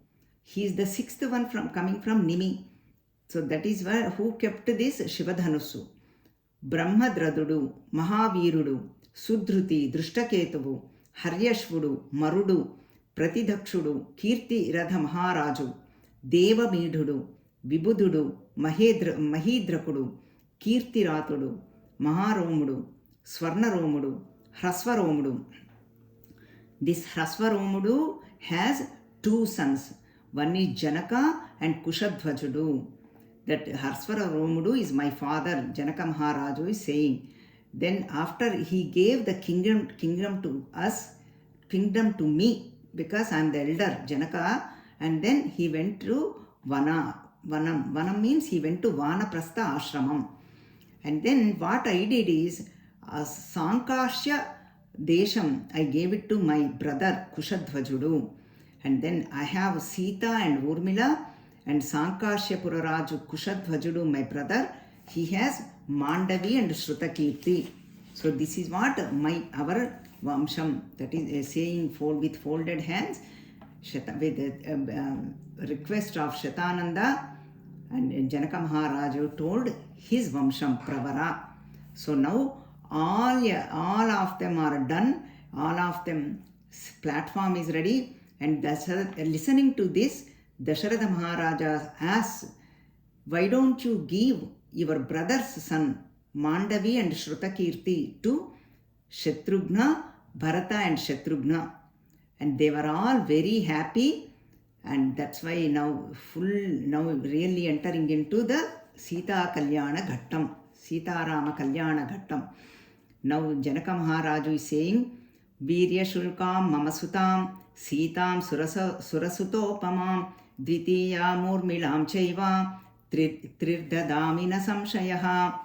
He is the 6th one coming from Nimi. So that is who kept this Shivadhanusu. Brahmadradudu, Mahavirudu, Sudruti, Drushtaketuvu, Haryashvudu, Marudu, Pratidakshudu, Kirti Radha Maharaju, Deva Midhudu, Vibududu, Mahidrakudu, Kirti Ratudu, Maharomudu, Swarnaromudu, Hrasvaromudu. This Hrasvaromudu has 2 sons. One is Janaka and Kushadhvajudu. That Hrasvaromudu is my father, Janaka Maharaju is saying. Then after he gave the kingdom to us, kingdom to me, because I am the elder, Janaka, and then he went to Vanam. Vanam means he went to Vanaprastha Ashramam. And then what I did is, Sankashya Desham, I gave it to my brother Kushadhvajudu. And then I have Sita and Urmila and Sankashya Puraraju Kushadhvajudu, my brother. He has Mandavi and Shrutakirti. So this is what our Vamsham, that is saying with folded hands, with the request of Shatananda, and Janaka Maharaju told his Vamsham Pravara. So now all of them are done, all of them platform is ready, and listening to this, Dasharatha Maharaja asks, why don't you give your brother's son Mandavi and Shrutakirti to Shatrughna, Bharata and Shatrughna? And they were all very happy, and that's why now really entering into the Sita Kalyana Ghattam, Sita Rama Kalyana Ghattam. Now Janaka Maharaju is saying, Virya Shulkam Mamasutam Sitam Surasutopamam Dvitiya Murmilam Chaiva Trirdadamina Samshayaha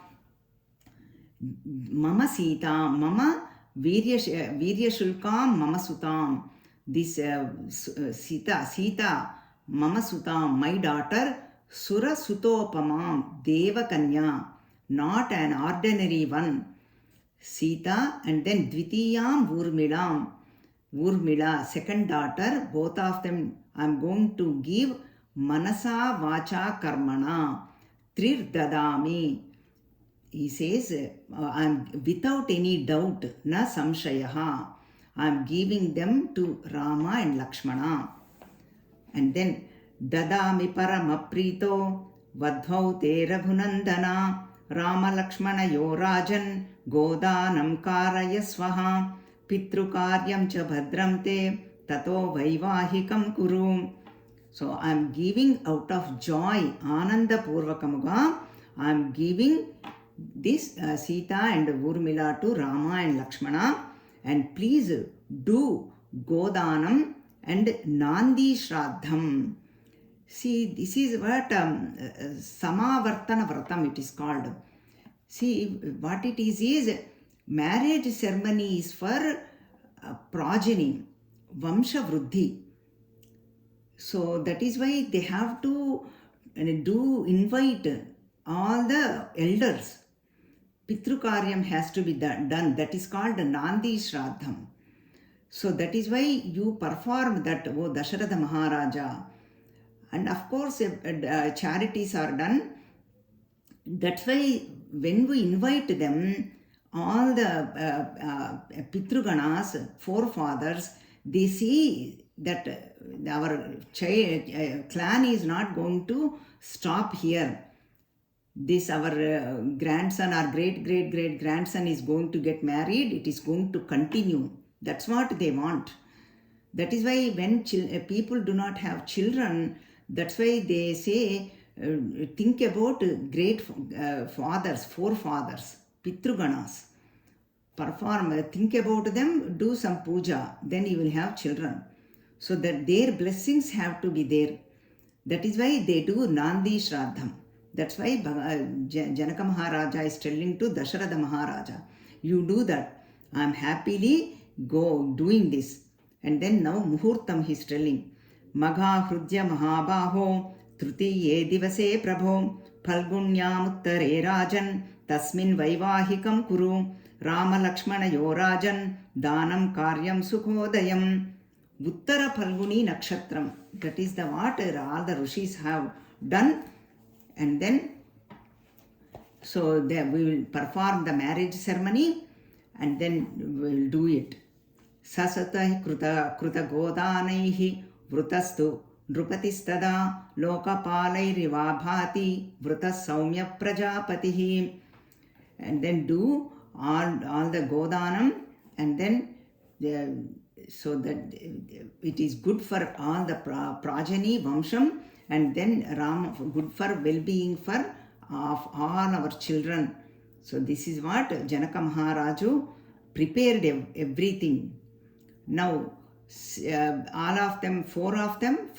Mama Sita, Mama Virya Shulkam Mama Sutam. This Sita, Mama Sutam, my daughter, Sura Sutopamam, Deva Kanya, not an ordinary one. Sita, and then Dvitiyam Urmila, second daughter, both of them I am going to give Manasa Vacha Karmana, Trirdadami. he says, I'm without any doubt, na samshayaha. I'm giving them to Rama and Lakshmana. And then, dadami paramaprito vadhvau te raghunandana Rama Lakshmana yo rajan godanam karayasvaha pitrukaryam cha bhadram te tato vaivahikam kuru. So I am giving out of joy, Ananda Purvakamuga, I am giving this Sita and Urmila to Rama and Lakshmana, and please do Godanam and Nandi Shraddham. See, this is what Samavartana Vratam it is called. See, what it is marriage ceremony is for progeny, Vamsha Vruddhi. So that is why they have to invite all the elders. Pitrukaryam has to be done. That is called Nandi Shraddham. So that is why you perform that, O Dasharatha Maharaja. And of course, charities are done. That's why when we invite them, all the Pitruganas, forefathers, they see that our clan is not going to stop here. This our grandson or great grandson is going to get married. It is going to continue. That's what they want. That is why when people do not have children, that's why they say, think about great fathers, forefathers, Pitruganas. Perform, think about them, do some puja, then you will have children. So that their blessings have to be there. That is why they do Nandi Shraddham. That's why Janaka Maharaja is telling to Dasharatha Maharaja, you do that. I am happily doing this. And then now Muhurtam he is telling, Magha Hrudya Mahabaho Trutiye Divase Prabho Phalgunyam Rajan Tasmin Vaivahikam Kuru Rama Lakshmana Yo Rajan Danam Karyam Sukhodayam. Uttara Phalguni Nakshatram. That is the what all the Rishis have done. And then, so we will perform the marriage ceremony and then we will do it. Sasata Kruta Godanaihi Vrutastu Drupatistada Lokapalai Rivabhati Vrutas Saumya Prajapatihi. And then do all the Godanam, and then so that it is good for all the progeny, Vamsham, and then Ram, good for well-being for of all our children. So this is what Janaka Maharaju prepared everything. Now, all of them, four of them,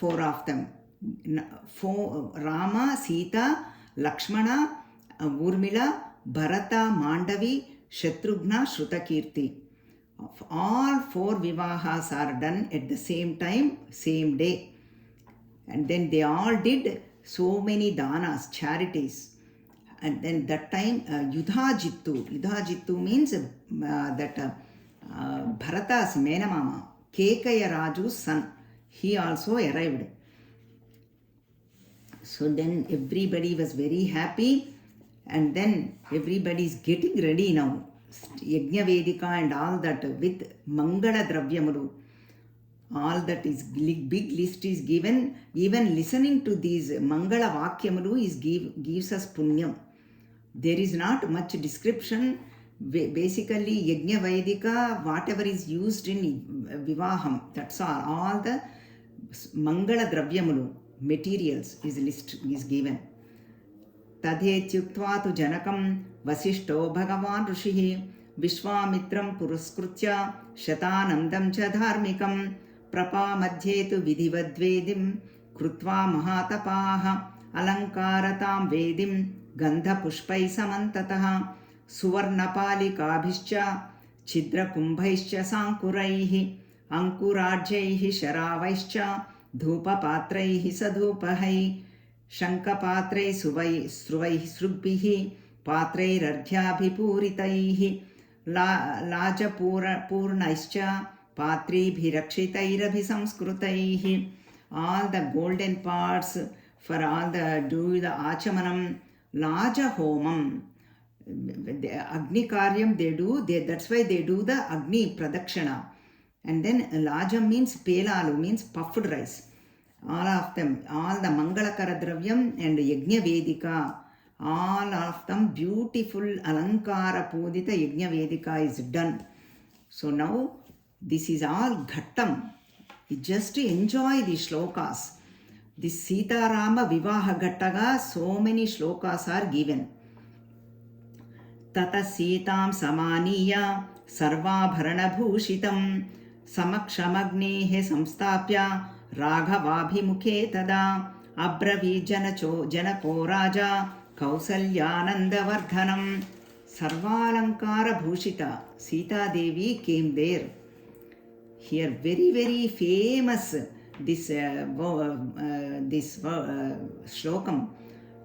Rama, Sita, Lakshmana, Urmila, Bharata, Mandavi, Shatrughna, Shrutakirti. All four vivahas are done at the same time, same day. And then they all did so many danas, charities. And then that time, Yudhajittu means that Bharata's Menamama, Kekaya Raju's son, he also arrived. So then everybody was very happy, and then everybody is getting ready now. Yagna Vedika and all that with Mangala Dravyamuru. All that is big list is given. Even listening to these Mangala Vakyamuru gives us punyam. There is not much description. Basically, Yagna Vedika, whatever is used in Vivaham, that's all. All the Mangala Dravyamulu materials is given. Tadhetyuktva tu janakam vasishto bhagavan rishihi vishwamitram puruskrutya shatanandam cha dharmikam prapa madhye tu vidhivadvedim krutva mahatapaha alankaratam vedim gandha pushpai samantataha suvarnapalikabhischa chidrakumbhaischa sankuraihi ankurajyaihi sharavaischa dhupapatraihi sadhupahai Shankapatre Sruvai Srubbihi Patrairarghyaabhipuritaih Laja Purnaischa Patribhirakshitairabhisamskrutaih. All the golden parts for all the do the Achamanam, Laja Homam. Agni Karyam they do, that's why they do the Agni Pradakshana. And then Lajam means Pelalu, means puffed rice. All of them, all the Mangalakara Dravyam and Yagna Vedika, all of them beautiful Alankara Pudita Yagna Vedika is done. So now this is all Ghattam. Just to enjoy the shlokas. This Sita Rama Vivaha Ghattaga, so many shlokas are given. Tata Sitam Samaniya Sarvabharana Bhushitam Samakshamagnehe Samstapya Raghavabhimukhe Tada Janako Raja Kausalyanandavardhanam Sarvalankara Bhushita. Sita Devi came there. Here very, very famous this shlokam.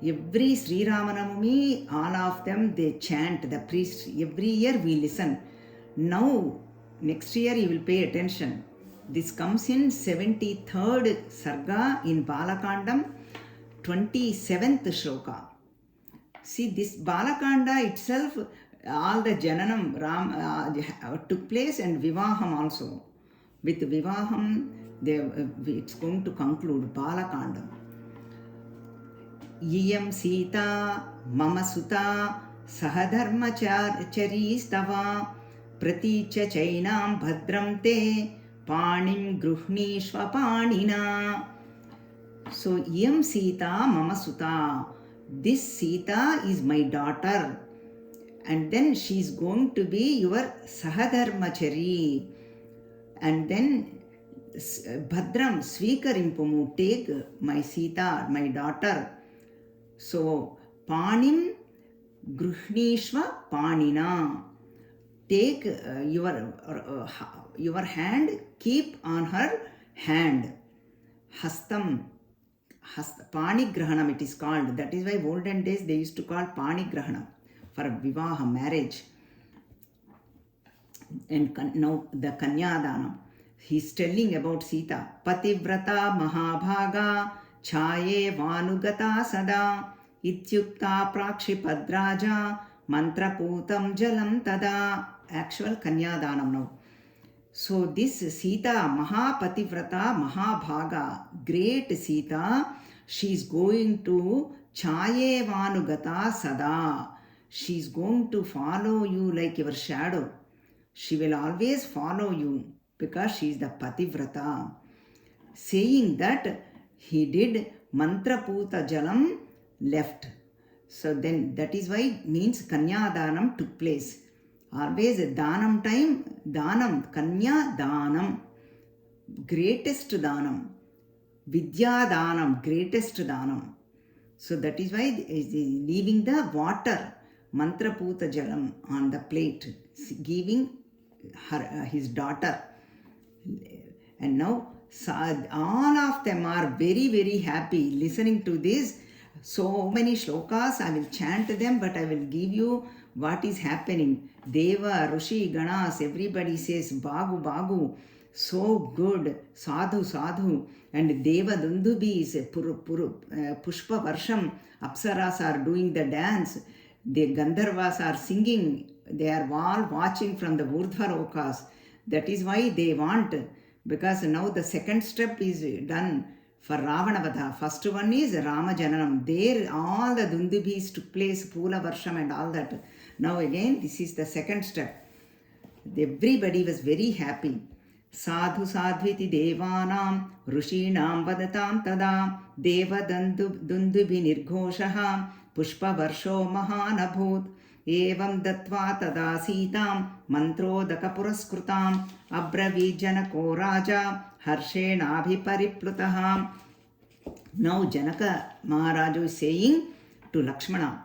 Every Sri Ramanavami, all of them they chant, the priest. Every year we listen. Now, next year you will pay attention. This comes in 73rd Sarga in Balakandam, 27th shloka. See, this Balakanda itself, all the Jananam took place and Vivaham also. With Vivaham, it's going to conclude Balakandam. Iyam Sita Mama Suta Sahadharmachari Stava Praticha Chainam Bhadram Te Panim Gruhnishva Panina. So, Iyam Sita Mama Suta. This Sita is my daughter. And then she is going to be your Sahadharmachari. And then Bhadram, Swikarimpumu, take my Sita, my daughter. So, Panim Gruhnishva Panina. Take your hand, keep on her hand. Hastam. Panigrahanam it is called. That is why olden days they used to call Panigrahanam for Vivaha, marriage. And now the Kanyadanam. He is telling about Sita. Pativrata Mahabhaga Chaye Vanugata Sada Ityukta Prakshipadraja Mantraputam Jalam Tada. Actual Kanyadanam now. So this Sita, Mahapativrata, Mahabhaga, great Sita, she is going to Chaye Vanugata Sada. She is going to follow you like your shadow. She will always follow you because she is the Pativrata. Saying that, he did Mantraputa Jalam left. So then that is why means Kanyadanam took place. Always Danam time, Danam, Kanya Danam, greatest Danam. Vidya Danam, greatest Danam. So that is why leaving the water, Mantraputa Jalam on the plate, giving her, his daughter. And now all of them are very, very happy listening to this. So many shlokas, I will chant them, but I will give you what is happening. Deva, Rishi, Ganas, everybody says, Bagu, Bagu, so good, Sadhu, Sadhu. And Deva Dundubis, Pushpa Varsham, Apsaras are doing the dance. The Gandharvas are singing. They are all watching from the Urdhvarokas. That is why they want, because now the second step is done for Ravanavadha. First one is Rama Jananam. There all the Dundubis took place, Pula Varsham and all that. Now again, this is the second step. Everybody was very happy. Sadhu Sadhviti Devanam Rushinam Vadatam Tada Deva Dundubi Nirghoshaha Pushpa Varsho Mahanabhut Evam Datva Tada Sitam Mantrodaka Puraskrutam Abravi Janako Raja Harshena Abhipariplutaha. Now Janaka Maharaju is saying to Lakshmana,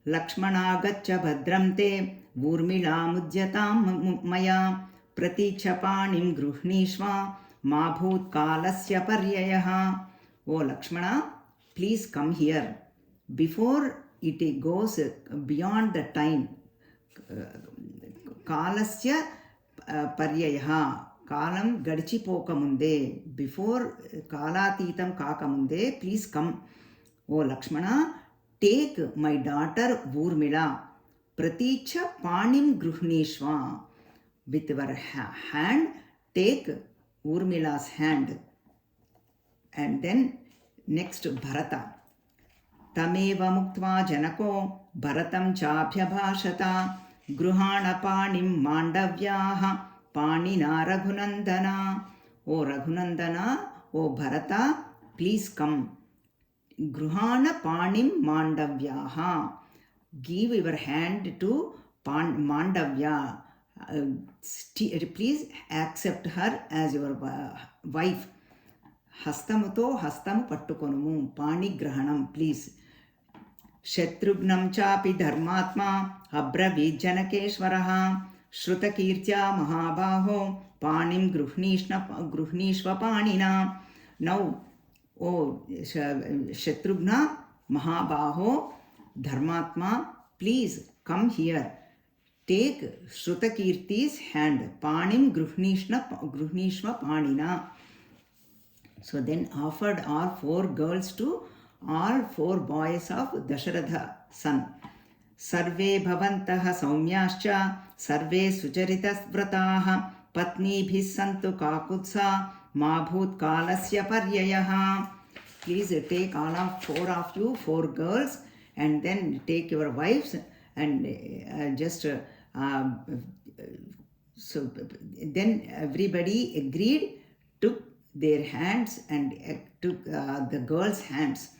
Lakshmana Gacha Bhadram Te Urmila Mudyatam Maya Pratichapanim Gruhnishva Mabhut Kalasya Paryayaha. Oh Lakshmana, please come here. Before it goes beyond the time, Kalasya Paryayaha. Kalam Gadichipoka Munde. Before Kalatitam Kakamunde, please come. Oh Lakshmana, take my daughter Urmila. Praticha panim gruhnishva. With our hand, take Urmila's hand. And then next Bharata. Tameva muktva janako Bharatam chabhyabhashata Gruhana panim mandavyaha Panina Raghunandana. O Raghunandana, O Bharata, please come. Gruhana panim mandavyaha. Give your hand to Mandavya. Please accept her as your wife. Hastamuto hastam pattukonumu. Pani grahanam, please. Shatrugnam chapi dharmatma abravit janakeshwaraha shrutakirtya mahabaho panim gruhnishva panina. Now, O Shatrugna Mahabaho Dharmatma, please come here. Take Shrutakirti's hand. Panim gruhnishva panina. So then offered all 4 girls to all 4 boys of Dasharatha son. Sarve bhavantaha saumyascha sarve sucharitas vrataha patnibhis santu kakutsa Mabhut kalasya paryayaha. Please take all of 4 of you, 4 girls, and then take your wives and so then everybody agreed, took their hands and took the girls' hands.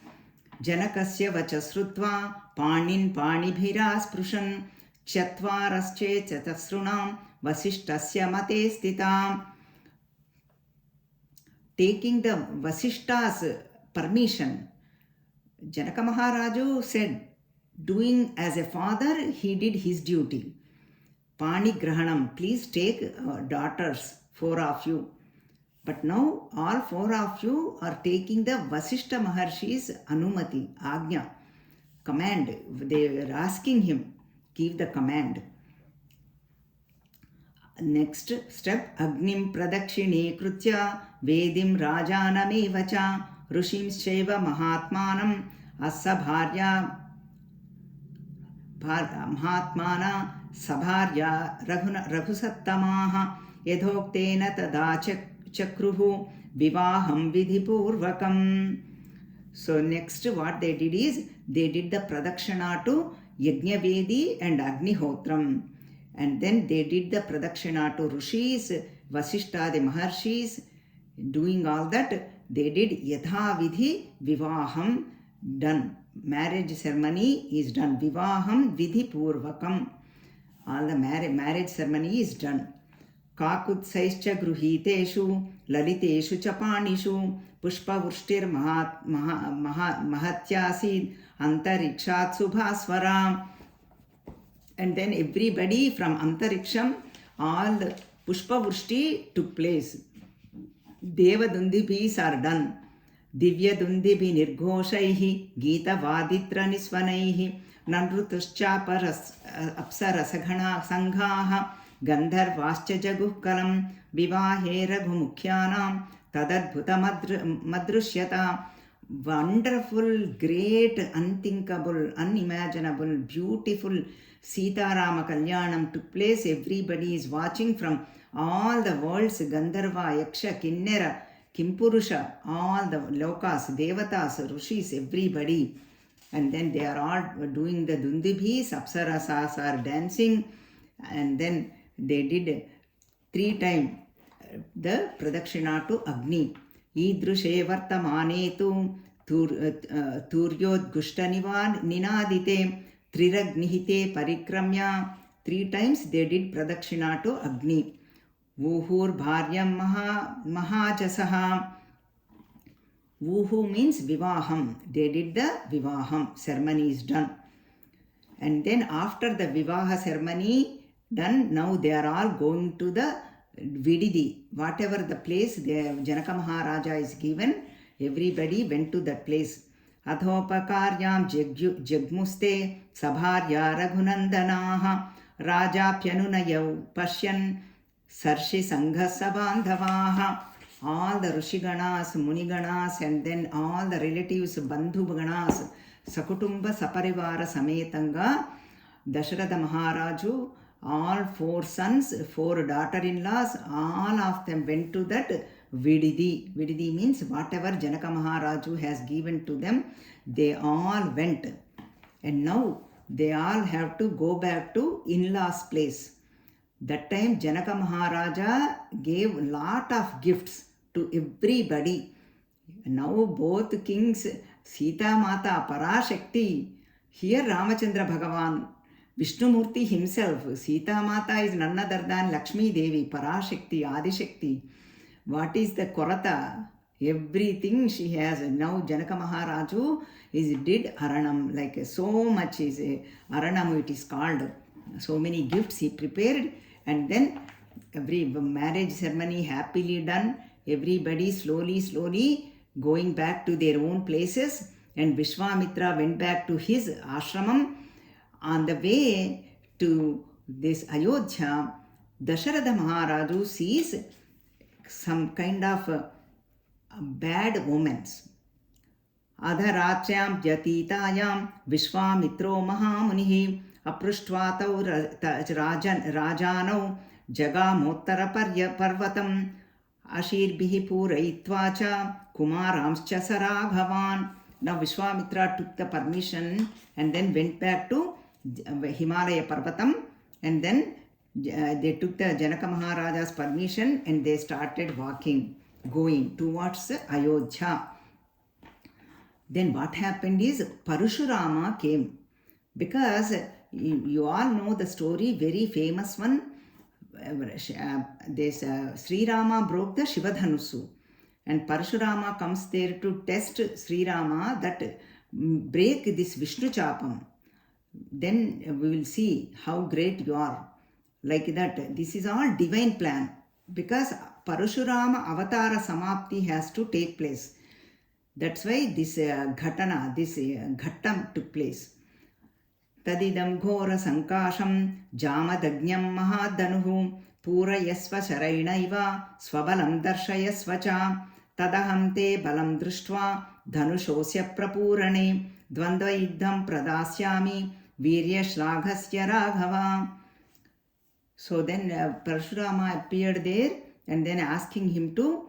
Janakasya vachasrutva panin panibhira sprushan chatvarasche chatasrunam vasishtasya mate stitam. Taking the Vasishta's permission, Janaka Maharaju said, doing as a father, he did his duty. Pani Grahanam, please take daughters, 4 of you. But now all 4 of you are taking the Vasishta Maharshi's Anumati, Agnya, command. They were asking him, give the command. Next step, Agnim Pradakshini Krutya Vedim Rajanamevacha Rushim Shaiva Mahatmanam Asabharya Mahatmana Sabharya Raghusattamaha Yadhoktena Tada Chakruhu Vivaham Vidhipurvakam. So next what they did is, they did the Pradakshana to Yajnavedi and Agnihotram. And then they did the Pradakshana to Rishis, Vasishta, the Maharshis. Doing all that, they did Yatha Vidhi Vivaham, done. Marriage ceremony is done. Vivaham Vidhi Purvakam. All the marriage ceremony is done. Kakutsaischa Gruhiteshu, Laliteshu Chapanishu, Pushpa Vushtir Mahatyasid, Antarikshat Subhaswaram. And then everybody from Antariksham, all the Pushpa Vushti took place. Deva Dundibhis are done. Divya Dundibhi Nirghoshaihi, Gita Vaditra Nisvanaihi, Nandrutushchapa Apsara Saghana Sanghaha, Gandharvascha Jaguhkalam, Vivahe Raghumukhyanam, Tadadbhuta Madrushyata. Wonderful, great, unthinkable, unimaginable, beautiful Sita-Rama Kalyanam took place. Everybody is watching from all the worlds, Gandharva, Yaksha, Kinnera, Kimpurusha, all the Lokas, Devatas, Rishis, everybody. And then they are all doing the Dundibhis, Apsarasas are dancing. And then they did 3 times the Pradakshina to Agni. Idrushe Vartamanetu Turyod Gushtanivan Ninadite Triragnihite Parikramya. 3 times they did Pradakshina to Agni. Vuhur Bharyam Mahajasaha. Vuhu means Vivaham. They did the Vivaham. Ceremony is done. And then after the Vivaha ceremony done, now they are all going to the Vididi. Whatever the place Janaka Maharaja is given, everybody went to that place. Adhopakaryam Jagmuste Sabharya Raghunandanaha Rajapyanunayau Pashyan Sarshi Sangha Sabandhavaha. All the Rishiganas, Muniganas, and then all the relatives, Bandhu Ganas, Sakutumba Saparivara Sametanga Dasharatha Maharaju, all 4 sons, 4 daughter-in-laws, all of them went to that Vididi. Vididi means whatever Janaka Maharaju has given to them, they all went. And now they all have to go back to in-laws' place. That time Janaka Maharaja gave lot of gifts to everybody. Now both kings, Sita Mata, Parashakti, here Ramachandra Bhagavan, Vishnumurti himself, Sita Mata is none other than Lakshmi Devi, Parashakti, Adishakti. What is the Korata? Everything she has. Now Janaka Maharaju did Aranam, like so much is Aranam it is called. So many gifts he prepared, and then every marriage ceremony happily done. Everybody slowly going back to their own places, and Vishwamitra went back to his ashramam. On the way to this Ayodhya, Dasharatha Maharaju sees some kind of bad omens. Adharachayam jatitayam Vishwamitro Mahamunihi aprushtvatav rajanau jagamottara parvatam ashirbihi purayitvacha kumaramscha saraghavan. Now Vishwamitra took the permission and then went back to Himalaya Parvatam, and then they took the Janaka Maharaja's permission and they started going towards Ayodhya. Then what happened is Parashurama came, because you all know the story, very famous one. Sri Rama broke the Shivadhanusu, and Parashurama comes there to test Sri Rama that break this Vishnu Chapam. Then we will see how great you are. Like that, this is all divine plan, because Parashurama Avatara Samapti has to take place. That's why this Ghatana, this Ghattam took place. Tadidam Ghora Sankasham Jamadagnyam Mahadanuhu Purayasva Sharainaiva Swabalam Darshayasvacha Tadaham te balam društva dhanushosya prapurane dvandva iddham pradasyami virya shlaghasya raghava. So then Parashurama appeared there and then asking him to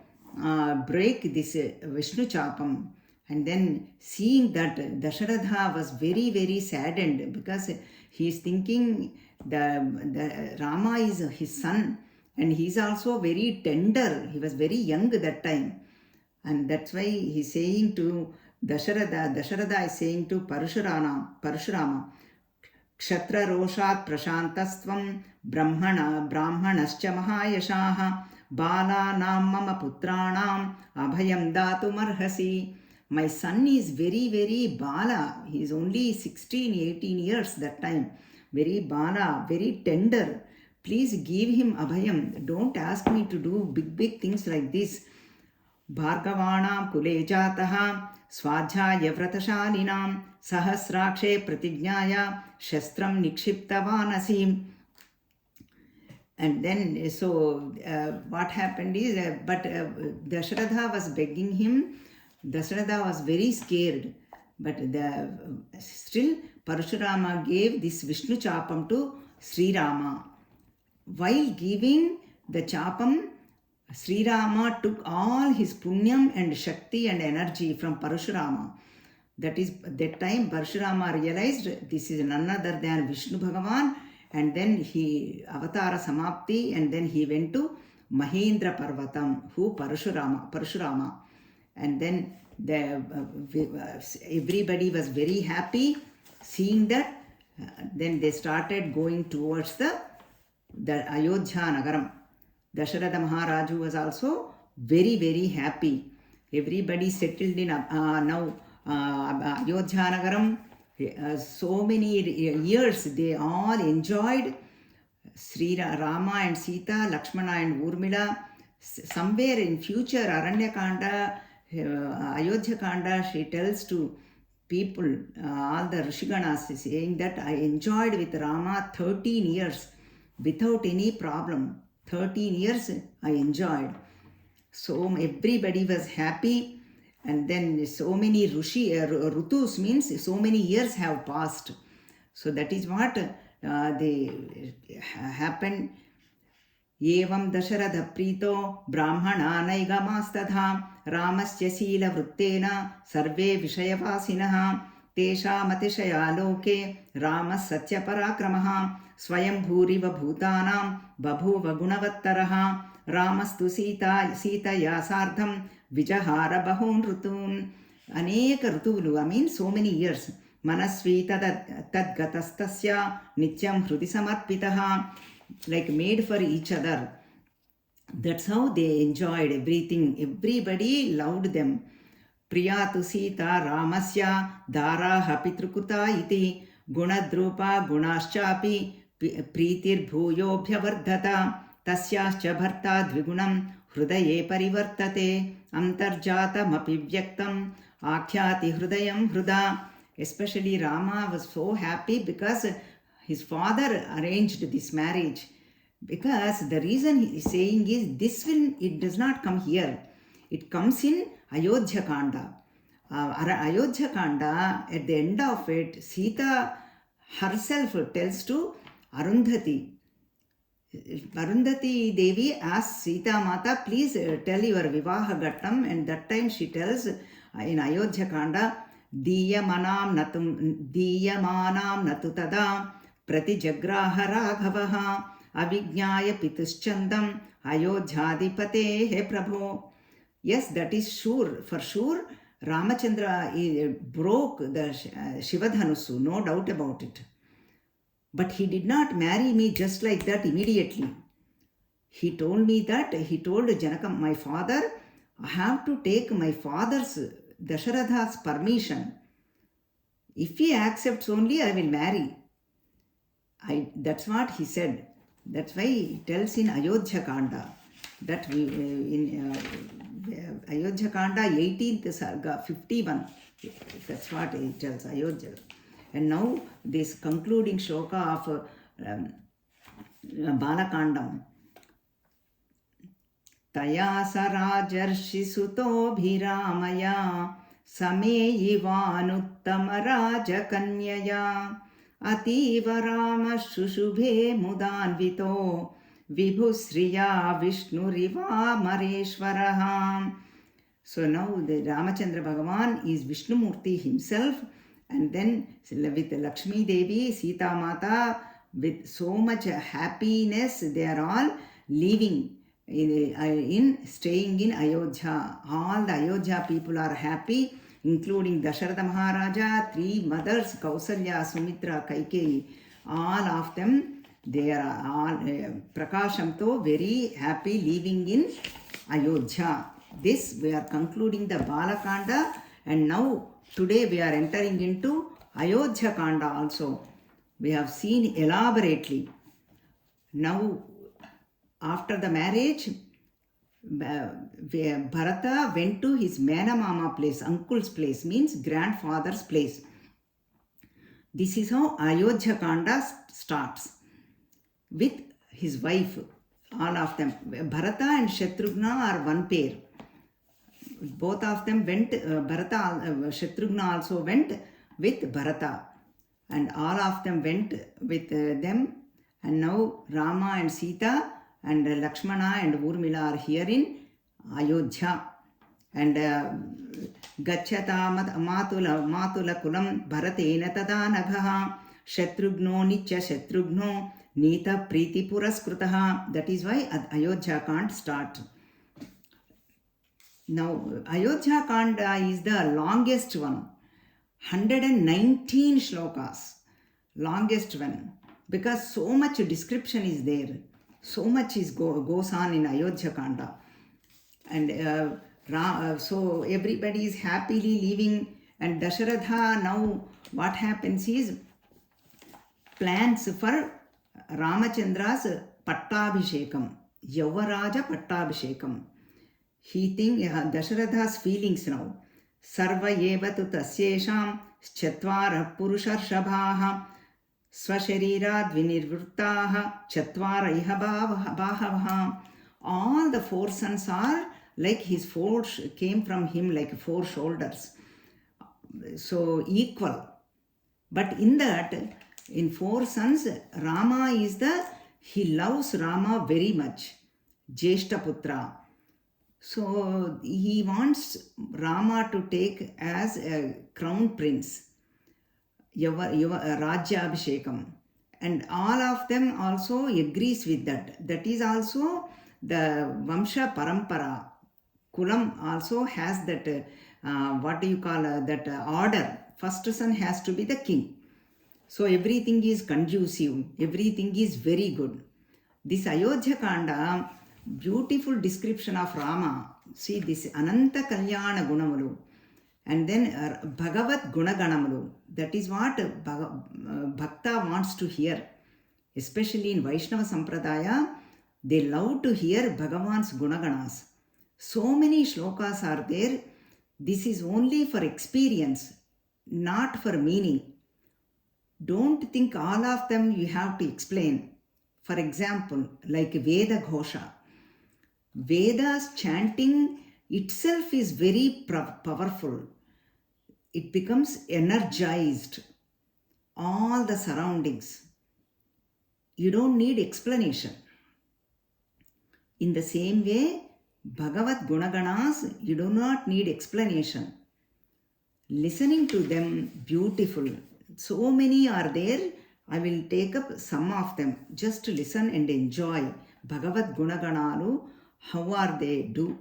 break this Vishnu Chapam. And then seeing that, Dasharatha was very, very saddened, because he is thinking the Rama is his son and he is also very tender. He was very young that time. And that's why he is saying to Dasharatha is saying to Parashurama, Kshatra Roshat Prashantastvam Brahmanascha Mahayashaha Bala Nam Mama Putranam Abhayam Datumarhasi. My son is very, very Bala. He is only 16, 18 years that time. Very Bala, very tender. Please give him Abhayam. Don't ask me to do big things like this. Bhargavanam kule jataha swadhyaya vratashalinam sahasrakshe pratignyaya shastram nikshiptavanasi. And then, so what happened is, but Dasharatha was begging him. Dasharatha was very scared, but still Parashurama gave this Vishnu Chapam to Sri Rama. While giving the Chapam, Sri Rama took all his punyam and shakti and energy from Parashurama. That is, that time Parashurama realized this is none other than Vishnu Bhagavan, and then he Avatara Samapti, and then he went to Mahendra Parvatam, who Parashurama. And then everybody was very happy seeing that. Then they started going towards the Ayodhya Nagaram. Dasharatha Maharaju was also very, very happy. Everybody settled in now Ayodhya Nagaram. So many years they all enjoyed. Sri Rama and Sita, Lakshmana and Urmila. Somewhere in future, Aranya Kanda, Ayodhya Kanda, she tells to people, all the Rishiganas, saying that I enjoyed with Rama 13 years without any problem. 13 years I enjoyed. So everybody was happy, and then so many Rutus means so many years have passed. So that is what they happened. एवं दशरथप्रीतो ब्राह्मणानैगमास्तथा रामस्य शीलवृत्तेन सर्वे विषयवासिनः तेषामतिशयालोके रामः सत्यपराक्रमः स्वयं भूरिव भूतानां बभूव गुणवत्तरः रामस्तु सीतया सार्धं विजहार बहून् ऋतून् अनेक ऋतुవులు I mean so many years मनस्वी तद्गतस्तस्य नित्यं हृदि समर्पितः like made for each other. That's how they enjoyed everything. Everybody loved them. Priya tu Sita Ramasya Daraha Pitrukruta iti Gunadrupa Gunaschapi Pritir Bhuyobhyavardhata Tasyascha Bharta Dvigunam Hrudaye Parivartate Antarjatam Apivyaktam Akhyati Hrudayam Hruda. Especially Rama was so happy because his father arranged this marriage, because the reason he is saying is it does not come here. It comes in Ayodhya kaanda. Ayodhya kaanda, at the end of it, Sita herself tells to Arundhati. Arundhati Devi asks Sita Mata, please tell your Vivaha Gattam, and that time she tells in Ayodhya kaanda, Diyamanam natu tada प्रतिजग्राह राघवः अविज्ञाय पितुश्चन्दं अयोध्याधिपतेः प्रभो. Yes, that is sure. For sure, Ramachandra broke the Shivadhanusu, no doubt about it. But he did not marry me just like that immediately. He told Janaka, my father, I have to take my father's, Dasharatha's permission. If he accepts only, I will marry. That's what he said. That's why he tells in Ayodhya kaanda that we in Ayodhya kaanda 18th sarga 51. That's what he tells Ayodhya. And now this concluding shloka of Balakandam. Taya sarajarshi suto bhiramaya sameyivanuttama raja kanyaya अतीव Ram शुशुभे मुदान्वितो विभुश्रिया विष्णुरिवामरेश्वरः. So now the Ramachandra Bhagavan is Vishnumurti himself, and then with Lakshmi Devi, Sita Mata, with so much happiness, they are all living staying in Ayodhya. All the Ayodhya people are happy, including Dasharatha Maharaja, 3 mothers, Kausalya, Sumitra, Kaikeyi, all of them, they are all Prakashamto, very happy living in Ayodhya. This we are concluding the Balakanda, and now today we are entering into Ayodhya Kanda also. We have seen elaborately. Now, after the marriage, Bharata went to his Menamama place, uncle's place, means grandfather's place. This is how Ayodhya Kanda starts with his wife, all of them. Bharata and Shatrughna are one pair. Both of them went, Shatrughna also went with Bharata, and all of them went with them. And now Rama and Sita and Lakshmana and Urmila are here in Ayodhya. And Gacchata Matula Kulam Bharatena Tadanagha Shatrughno Nitya Shatrughno Nita Priti Puraskrutaha. That is why Ayodhya can't start. Now, Ayodhya Kanda is the longest one. 119 shlokas. Longest one. Because so much description is there. So much goes on in Ayodhya Kanda. And so everybody is happily living. And Dasharatha, now what happens is plans for Ramachandra's Pattabhishekam. Yavaraja Pattabhishekam. He thinks Dasharatha's feelings now. Sarva eva tu tasyesham chatvara purusharshabhaha swasharira dvinirvruttaha chatvara iha bahavaha. All the 4 sons are like his 4 came from him like 4 shoulders. So equal. But in that In 4 sons, Rama is he loves Rama very much, Jeshtaputra. So he wants Rama to take as a crown prince, Rajya Abhishekam. And all of them also agrees with that. That is also the Vamsha Parampara. Kulam also has that, that order. First son has to be the king. So everything is conducive, everything is very good. This Ayodhya kaanda, beautiful description of Rama. See this Ananta Kalyana Gunamalu. And then Bhagavat Gunaganamudu. That is what Bhakta wants to hear. Especially in Vaishnava Sampradaya, they love to hear Bhagavan's Gunaganas. So many shlokas are there. This is only for experience, not for meaning. Don't think all of them you have to explain. For example, like Veda Ghosha. Vedas chanting itself is very powerful. It becomes energized. All the surroundings. You don't need explanation. In the same way, Bhagavat Gunaganas, you do not need explanation. Listening to them, beautiful. So many are there. I will take up some of them. Just to listen and enjoy. Bhagavat Gunaganalu, how are they do?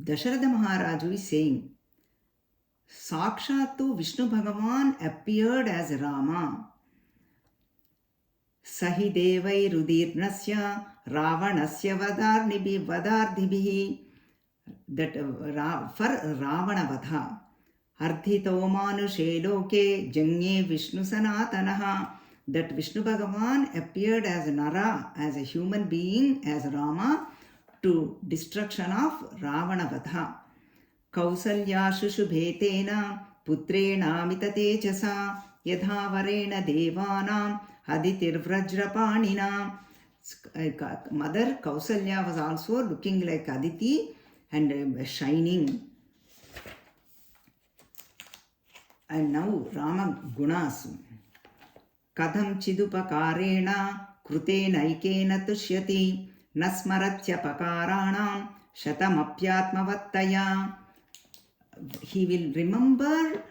Dasharatha Maharaju is saying, Sakshatu Vishnu Bhagavan appeared as Rama. Sahi devai rudirnasya Ravanasya vadardhibihi. That for Ravana Vadha. Ardhito manushe loke janye Vishnu sanatanaha. That Vishnu Bhagavan appeared as Nara, as a human being, as Rama, to destruction of Ravana Vadha. Kausalya shushubhetena putrena mitatechasa yadhavarena devanam aditirvrajrapanina. Mother Kausalya was also looking like Aditi and shining. And now Rama Gunas. Kadam chidupakarena krutena ikena tushyati nasmaratya pakaranam shatamapyatmavattaya. He will remember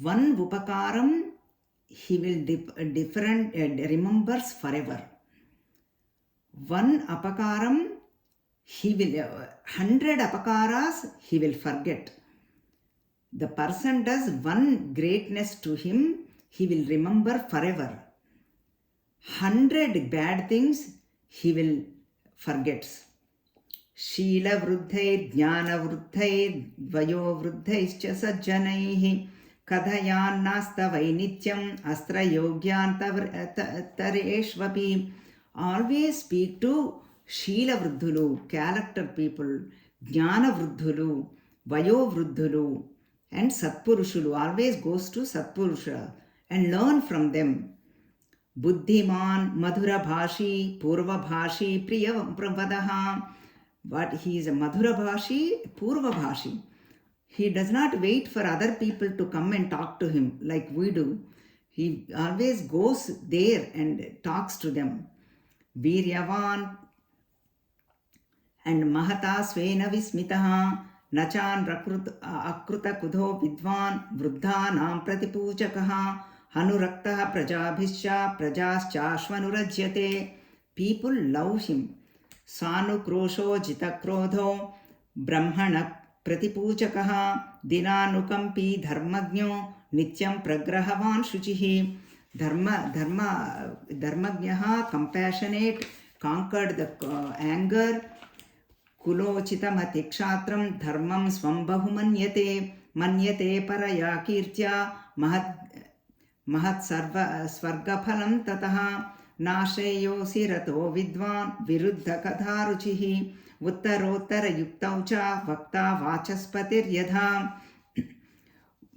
one upakaram, he will remembers forever. One apakaram, he will 100 apakaras, he will forget. The person does one greatness to him, he will remember forever. 100 bad things, he will forget. Shila vruddhai, jnana vruddhai, vayo vruddhaischa sajjanaihi, kadhayan nastavai nityam, astra yogyantareshvapi. Always speak to Shila vruddhulu, character people, jnana vruddhulu, vayo vruddhulu, and satpurushulu. Always goes to satpurusha and learn from them. Buddhiman, madhura bhashi, purva bhashi, priya pravadaha. But he is a madhura bhashi, purva bhashi. He does not wait for other people to come and talk to him like we do. He always goes there and talks to them. Viryavan and mahata svena vismitaha nachan akruta kudho vidvan vruddhanam pratipujakaha hanuraktaha prajabhischa prajaschashvanurajyate. People love him. Sanu krosho jitakrodho brahmana pratipujakaha dinanukampi dharmagno nityam pragrahavan shuchihi. Dharmagnaha, compassionate, conquered the anger. Kulochitamati kshatram dharmam swambhahu manyate paraya kirtya mahat svargaphalam tataha nasheyosi rato vidvan viruddha kadharuchihi uttarottara yuktaucha vakta vachaspatir yadha.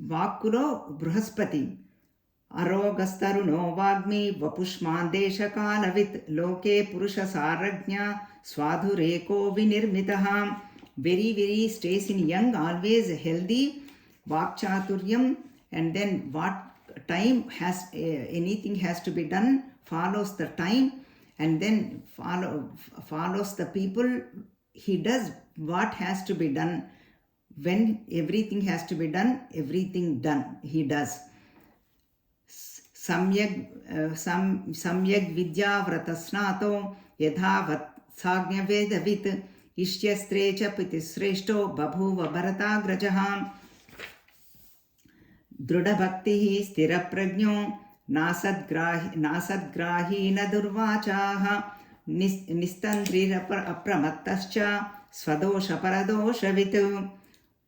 Vakulo Bruhaspati. Arogastaruno Vagmi Vapushmandeshakalavit Loke Purusha Sarajna Swadhureko Vinirmitaha. Very stays in young, always healthy, Vakchaturyam, and then what time has, anything has to be done, follows the time, and then follows the people. He does what has to be done. When everything has to be done, everything done, he does. Samyag vidya vratasnato yadhavat sagnyavedavit ishyastre cha pitisreshto babhuva bharatagrajah दृढ़भक्तिः स्थिरप्रज्ञो नासद्ग्राही न दुर्वाचाः निस्तन्द्रिरप्रमत्तश्च स्वदोषपरदोषवित्.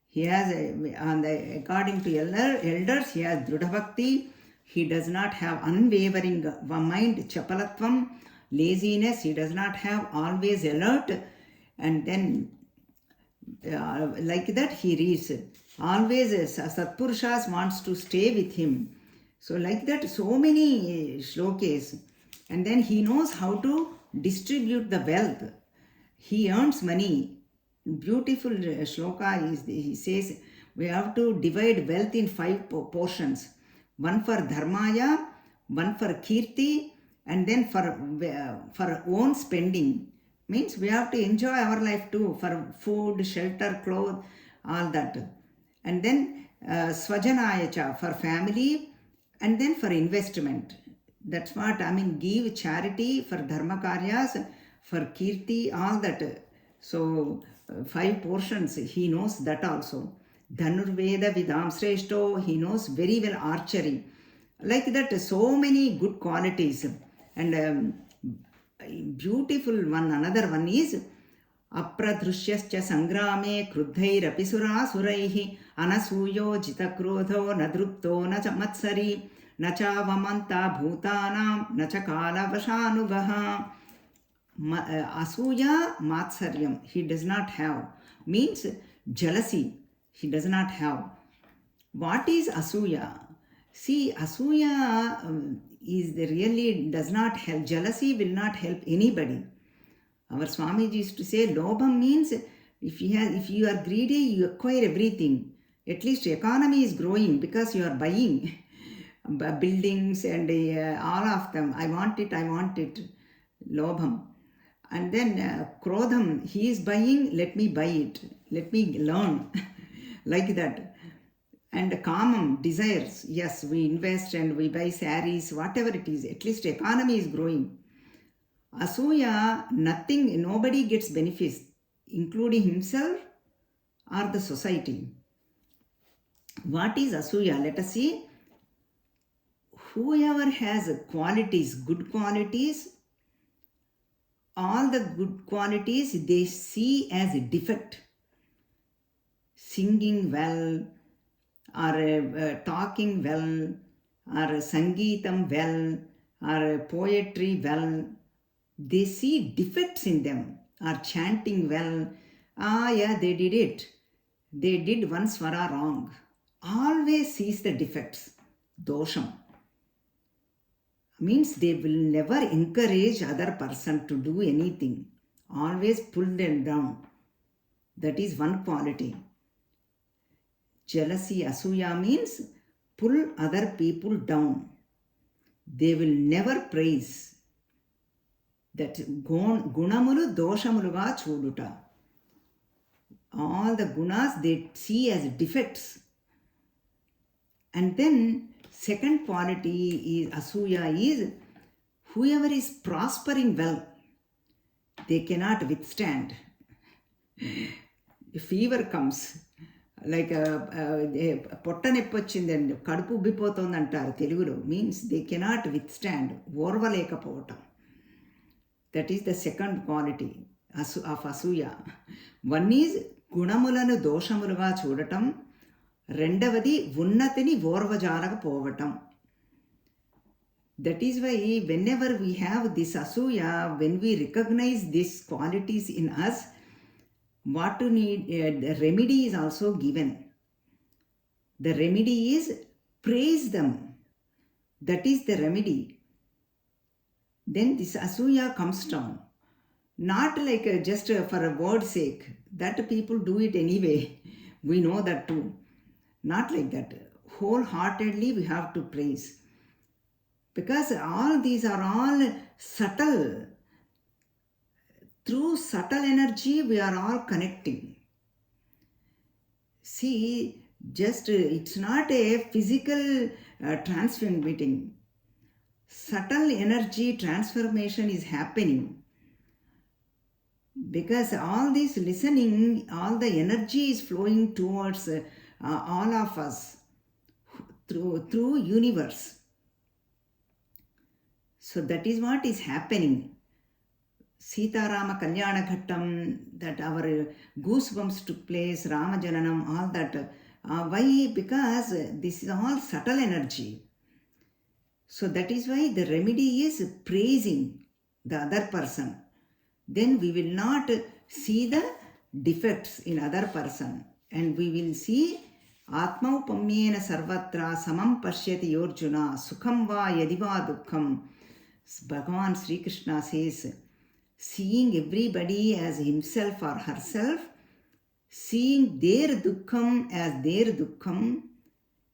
He has, according to elders, he has dridhabhakti. He does not have unwavering mind, chapalatvam, laziness. He does not have always alert. And then like that he reads. Always Satpurushas wants to stay with him. So like that, so many shlokas. And then he knows how to distribute the wealth. He earns money. Beautiful shloka is, he says, we have to divide wealth in 5 portions. One for dharmaya, one for kirti, and then for own spending. Means we have to enjoy our life too, for food, shelter, clothes, all that. And then swajanayacha, for family, and then for investment. That's what I mean, give charity for dharma karyas, for kirti, all that. So 5 portions, he knows that also. Dhanurveda vidam sreshto, he knows very well archery. Like that, so many good qualities. And beautiful one, another one is अप्रदृश्यश्च संग्रामे क्रुद्धैरपि सुरासुरैः अनसूयो जितक्रोधो न दृप्तो न च मत्सरी न चावमन्ता भूतानां न च कालवशानुगः. Asuya matsaryam, he does not have. Means jealousy, he does not have. What is asuya? See, asuya is really does not help. Jealousy will not help anybody. Our Swamiji used to say, lobham means if you are greedy, you acquire everything. At least economy is growing because you are buying buildings and all of them. I want it. Lobham. And then krodham, he is buying, let me buy it. Let me learn. Like that. And kamam, desires. Yes, we invest and we buy saris, whatever it is. At least economy is growing. Asuya, nothing, nobody gets benefits, including himself or the society. What is asuya? Let us see. Whoever has qualities, good qualities, all the good qualities they see as a defect. Singing well, or talking well, or sangeetam well, or poetry well, they see defects in them, or chanting well. Yeah, they did it. They did one swara wrong. Always sees the defects. Dosham. Means they will never encourage other person to do anything. Always pull them down. That is one quality. Jealousy, asuya means pull other people down. They will never praise. That gunamulu doshamuluga chuduta. All the gunas they see as defects. And then second quality is asuya is whoever is prospering well, they cannot withstand. If fever comes, like పొట్టనొప్పొచ్చిందండి, కడుపు ఉబ్బిపోతుంది అంటారు తెలుగులో, means they cannot withstand, ఓర్వలేకపోవటం. That is the second quality of asuya. One is గుణములను దోషములుగా చూడటం, రెండవది ఉన్నతిని ఓర్వజాలకపోవటం. That is why whenever we have this asuya, when we recognize these qualities in us, what to need, the remedy is also given. The remedy is praise them. That is the remedy. Then this asuya comes down. Not like just for a word's sake. That people do it anyway. We know that too. Not like that. wholeheartedly we have to praise. Because all these are all subtle. Through subtle energy, we are all connecting. See, just it's not a physical transmitting. Subtle energy transformation is happening. Because all this listening, all the energy is flowing towards all of us through universe. So that is what is happening. Sita Rama Kalyana Ghattam, that our goosebumps took place, Rama Jananam, all that. Why? Because this is all subtle energy. So that is why the remedy is praising the other person. Then we will not see the defects in other person, and we will see Atma Upamyena Sarvatra Samam Pashyati Yorjuna Sukham Va Yadiva Dukkham. Bhagavan Sri Krishna says, seeing everybody as himself or herself, seeing their dukkham as their dukkham,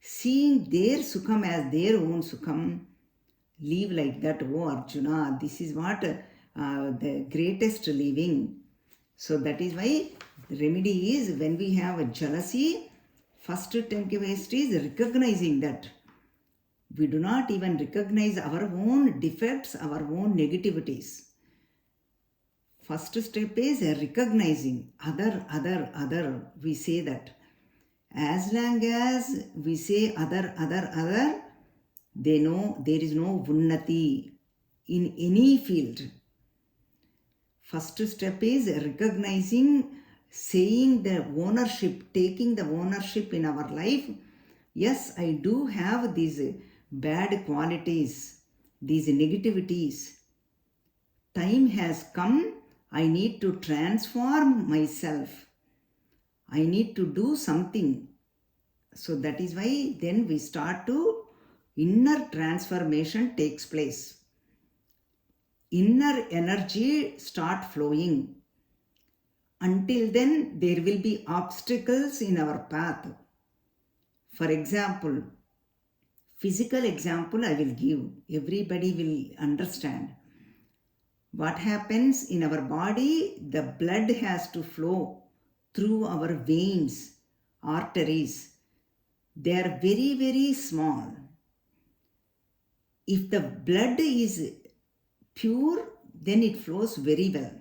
seeing their sukham as their own sukham, live like that, O Arjuna. This is what the greatest living. So that is why the remedy is, when we have a jealousy, first request is recognizing that. We do not even recognize our own defects, our own negativities. First step is recognizing other. We say that. As long as we say other, they know there is no unnati in any field. First step is recognizing, saying the ownership, taking the ownership in our life. Yes, I do have these bad qualities, these negativities. Time has come. I need to transform myself. I need to do something. So that is why then we start to, inner transformation takes place. Inner energy start flowing. Until then, there will be obstacles in our path. For example, physical example I will give. Everybody will understand. What happens in our body? The blood has to flow through our veins, arteries. They are very, very small. If the blood is pure, then it flows very well.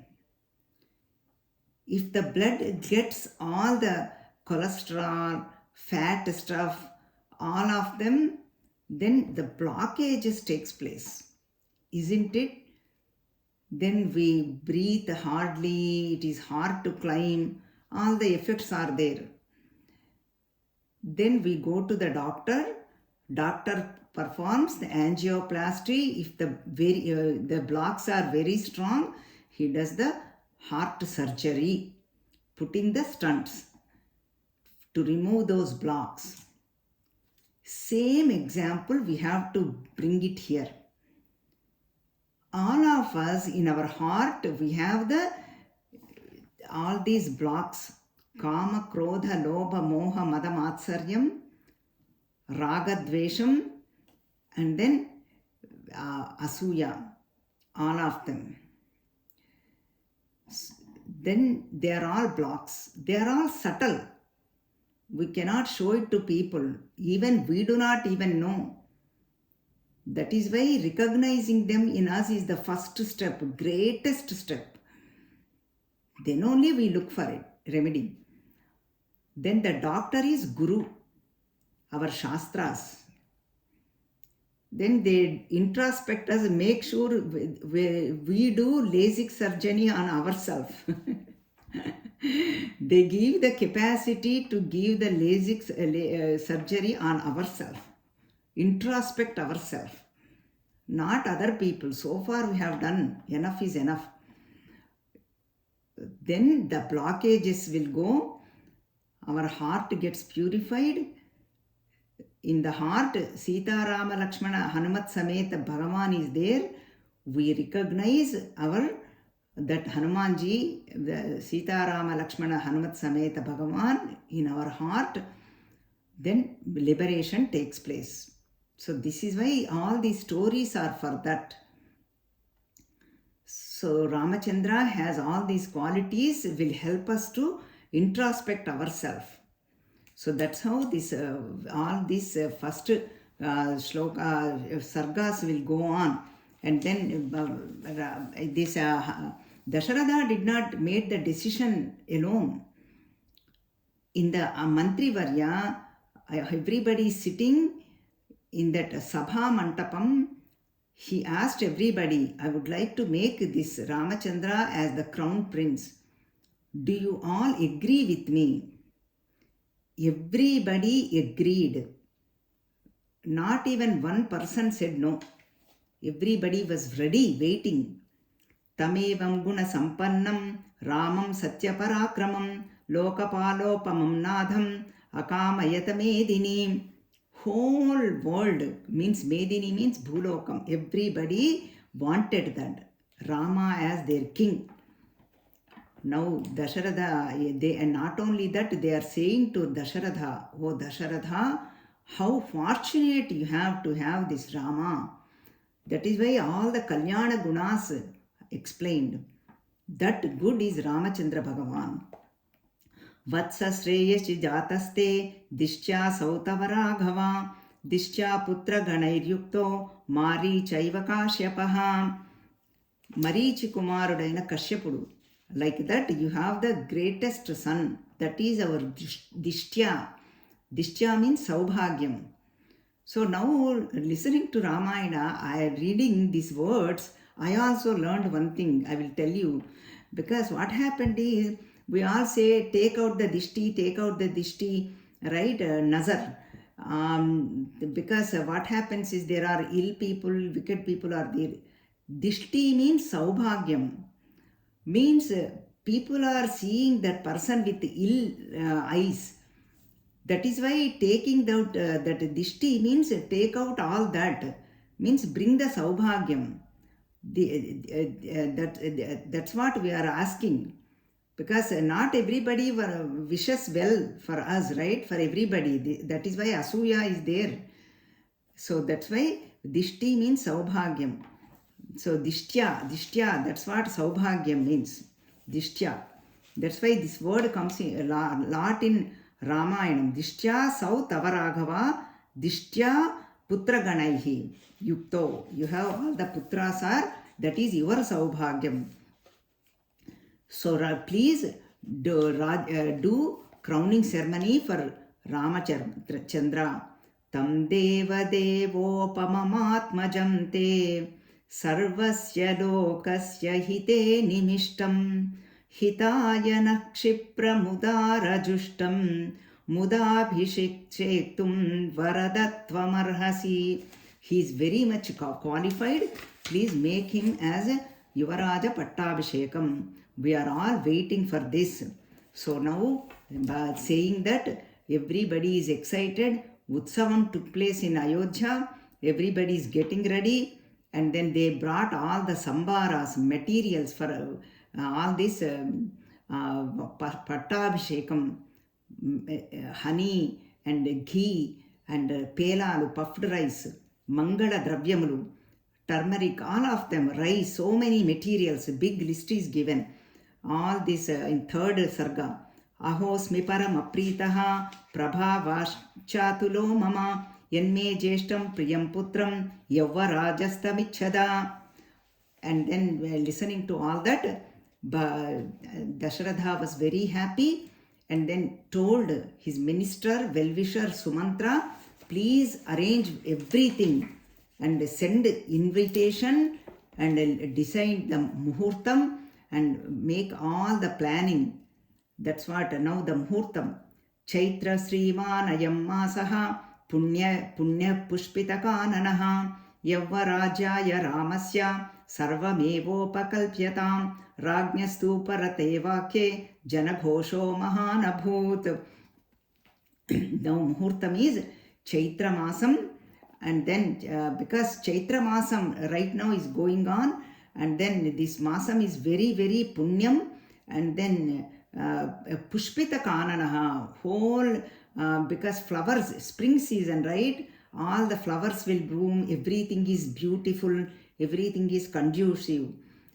If the blood gets all the cholesterol, fat stuff, all of them, then the blockages takes place. Isn't it? Then we breathe hardly, it is hard to climb, all the effects are there. Then we go to the doctor. Doctor performs the angioplasty. If the blocks are very strong, he does the heart surgery, putting the stents to remove those blocks. Same example we have to bring it here. All of us in our heart, we have all these blocks: Kama, Krodha, Lobha, Moha, Mada, Matsaryam, Raga, Dvesham, and then Asuya, all of them. Then they are all blocks. They are all subtle. We cannot show it to people. Even we do not even know. That is why recognizing them in us is the first step, greatest step. Then only we look for it, remedy. Then the doctor is Guru, our Shastras. Then they introspect us, make sure we do LASIK surgery on ourselves. They give the capacity to give the LASIK surgery on ourselves. Introspect ourselves, not other people. So far we have done, enough is enough. Then the blockages will go, our heart gets purified. In the heart, Sita, Rama, Lakshmana, Hanumat Sameta Bhagavan is there. We recognize that Hanumanji, the Sita, Rama, Lakshmana, Hanumat Sameta Bhagavan in our heart. then liberation takes place. So this is why all these stories are for that. So Ramachandra has all these qualities, will help us to introspect ourselves. So that's how this all these first shloka sargas will go on, and then this Dasharatha did not make the decision alone. In the Mantri Varya, everybody sitting in that Sabha Mantapam, he asked everybody, I would like to make this Ramachandra as the crown prince. Do you all agree with me? Everybody agreed. Not even one person said no. Everybody was ready, waiting. Tamevam guna sampannam Ramam Satyaparakramam Lokapalopamam Nadham Akamayata Medini. Whole world means Medini means Bhulokam. Everybody wanted that. Rama as their king. Now Dasharatha, they, and not only that, they are saying to Dasharatha, oh Dasharatha, how fortunate you have to have this Rama. That is why all the Kalyana Gunas explained. That good is Ramachandra Bhagavan. Vatsa Sreyashi Jataste Dishcha Sautavaraghava Dishcha Putra Ganairyukto Mari Chaiva Kashyapaha. Marichi Kumarudaina Kashyapudu. Like that, you have the greatest son. That is our Dishtya. Dishtya means Saubhagyam. So now, listening to Ramayana, I am reading these words. I also learned one thing, I will tell you. Because what happened is, we all say, take out the dishti, right? Nazar. Because what happens is, there are ill people, wicked people are there. Dishti means Saubhagyam. Means people are seeing that person with ill eyes. That is why taking out that dishti means take out all that. Means bring the Saubhagyam. That's what we are asking. Because not everybody wishes well for us, right? For everybody. That is why Asuya is there. So that's why dishti means Saubhagyam. So dishtya, that's what Saubhagyam means. Dishtya. That's why this word comes in a lot in Ramayana. Dishtya Sautavaraghava, Dishtya Putra Ganaihi Yukto. You have all the Putras are, that is your Saubhagyam. So please do crowning ceremony for Ramachandra. Tam deva devopamamatmajam te Sarvasya lokasya hite nimishtam hitaya nakshipramudara mudabhishektum varadatvamarhasi. He is very much qualified. Please make him as Yuvaraja Pattabhishekam. We are all waiting for this. So now, saying that, everybody is excited. Utsavam took place in Ayodhya. Everybody is getting ready. And then they brought all the sambaras, materials for all this Pattabhishekam, honey and ghee and pelalu, puffed rice, mangala dravyamulu, turmeric, all of them, rice, so many materials, big list is given. All this in third sarga. Aho smiparam apritaha prabha vaschatulo mama Yanme jeshtam priyam putram yavvarajastamichada. And then listening to all that, Dasharatha was very happy and then told his minister, well-wisher Sumantra, please arrange everything and send invitation and design the muhurtam and make all the planning. That's what now the muhurtam. Chaitra Srimanayam Masaha Punya Pushpitakananaha Yavvarajaya Ramasya Sarvamevopakalpyatam Ragnastu Parate Vakye Janaghosho Mahanabhut. Now Muhurtam is Chaitra Masam, and then because Chaitra Masam right now is going on, and then this Masam is very, very Punyam, and then Pushpita Kananaha, whole because flowers, spring season, right? All the flowers will bloom, everything is beautiful, everything is conducive.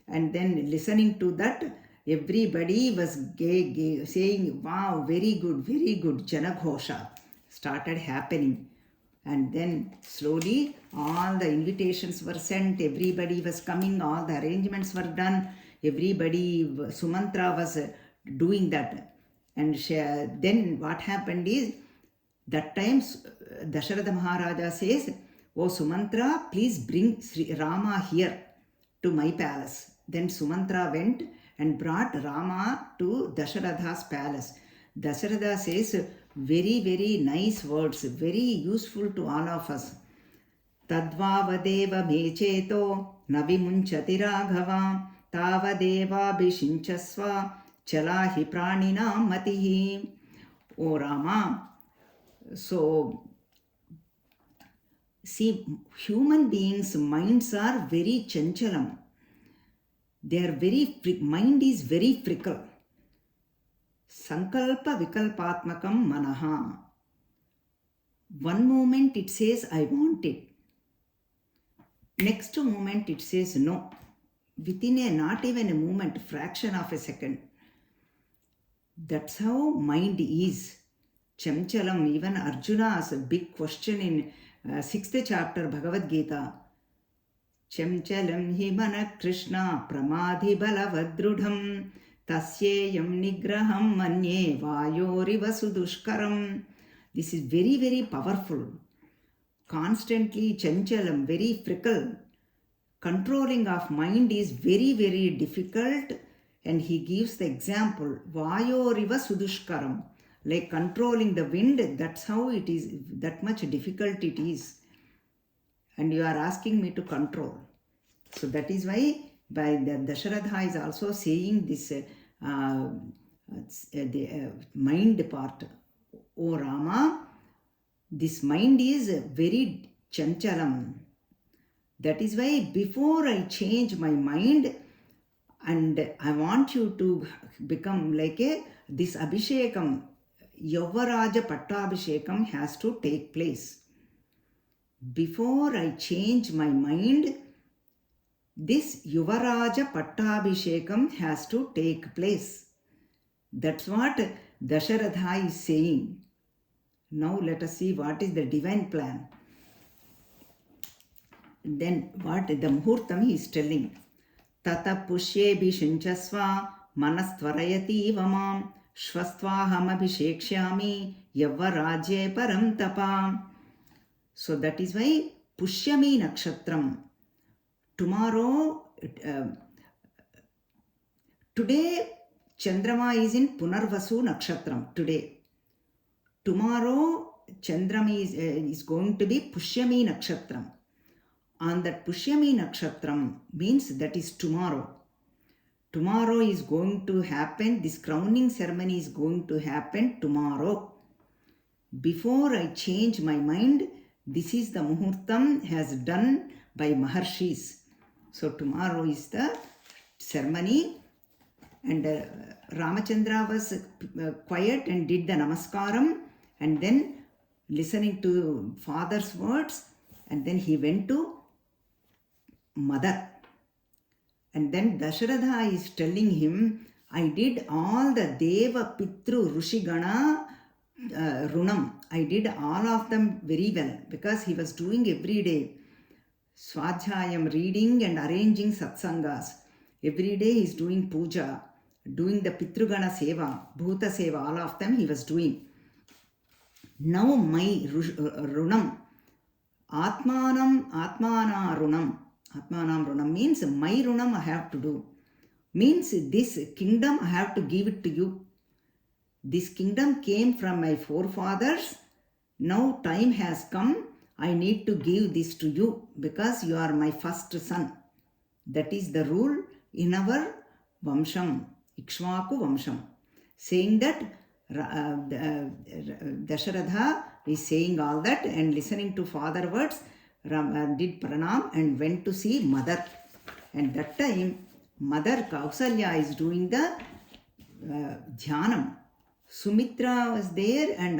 And then listening to that, everybody was saying, wow, very good, Janaghosha started happening. And then slowly all the invitations were sent, everybody was coming, all the arrangements were done, everybody, Sumantra was doing that. And then what happened is, that time Dasharatha Maharaja says, "Oh Sumantra, please bring Sri Rama here to my palace." Then Sumantra went and brought Rama to Dasharatha's palace. Dasharatha says very nice words, very useful to all of us. Tadvavadeva me cheto navimunchati raghava tavadeva bishinchasva chalahi pranina matihi. O Rama, so see, human beings' minds are very chanchalam. Mind is very fickle. Sankalpa vikalpatmakam manaha. One moment it says, I want it. Next moment it says no. Within not even a moment, fraction of a second. That's how mind is. Chamchalam. Even Arjuna's big question in 6th chapter Bhagavad Gita. Chamchalam hi mana Krishna pramadhi balavadrudham tasyeyam nigraham manye vayoriva sudushkaram. This is very powerful. Constantly chanchalam, very fickle. Controlling of mind is very difficult, and he gives the example, vayoriva sudushkaram. Like controlling the wind, that's how it is, that much difficult it is. And you are asking me to control. So that is why by the Dasharatha is also saying this mind part. O Rama, this mind is very chanchalam. That is why before I change my mind, and I want you to become like this Abhishekam, Yavaraja Pattabhishekam has to take place. Before I change my mind, this Yuvaraja Pattabhishekam has to take place. That's what Dasharatha is saying. Now let us see what is the divine plan. Then what the Muhurtam he is telling. Tata pushye bishinchasva manastvarayati vamam shvastvaham abhishekshami yavarajye param tapa. So that is why Pushyami Nakshatram. Tomorrow, today Chandrama is in Punarvasu Nakshatram. Today. Tomorrow Chandrama is going to be Pushyami Nakshatram. On that Pushyami Nakshatram means that is tomorrow. Tomorrow is going to happen, this crowning ceremony is going to happen tomorrow. Before I change my mind, this is the Muhurtam has done by Maharshis. So tomorrow is the ceremony, and Ramachandra was quiet and did the Namaskaram, and then listening to father's words, and then he went to mother. And then Dasharatha is telling him, I did all the Deva, Pitru, Rushigana, Runam. I did all of them very well because he was doing every day Swadhyayam, reading and arranging satsangas. Every day he is doing puja, doing the Pitrugana Seva, Bhuta Seva, all of them he was doing. Now my Runam, Atmanam Runam. Atmanam Runam means my Runam I have to do. Means this kingdom I have to give it to you. This kingdom came from my forefathers. Now time has come. I need to give this to you because you are my first son. That is the rule in our Vamsham, Ikshvaku Vamsham. Saying that Dasharatha is saying all that and listening to father words, did pranam and went to see mother. And that time, mother Kausalya is doing the dhyanam. Sumitra was there, and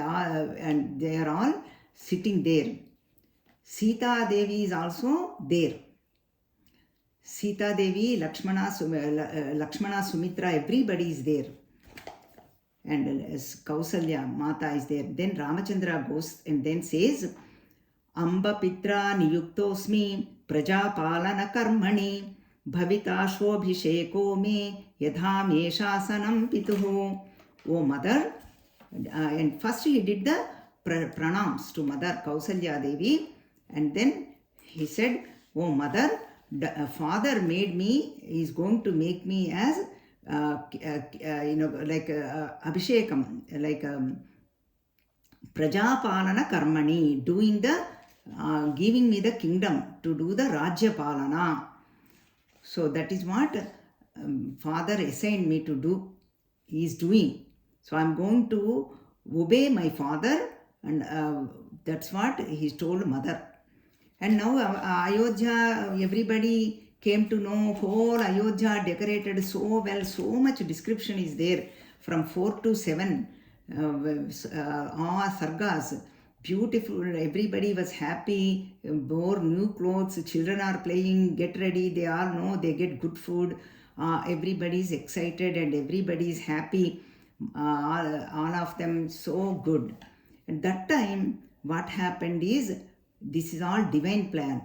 they are all sitting there. Sita Devi is also there. Sita Devi, Lakshmana, Sumitra, everybody is there. And Kausalya, Mata is there. Then Ramachandra goes and then says, Amba Pitra Niyuktosmi Prajapalana Karmani Bhavita Shobhisheko me Yadha me Shasanam Pituhu. O mother, and first he did the pranams to Mother Kausalya Devi, and then he said, O mother, father made me, he is going to make me as like Abhishekam, like Prajapalana Karmani, doing the giving me the kingdom to do the Rajya Palana. So that is what father assigned me to do. He is doing. So I am going to obey my father, and that's what he told mother. And now Ayodhya, everybody came to know, whole Ayodhya decorated so well, so much description is there from 4 to 7 sargas. Beautiful, everybody was happy, wore new clothes, children are playing, get ready, they all know they get good food, everybody is excited and everybody is happy, all of them so good. At that time, what happened is, this is all divine plan.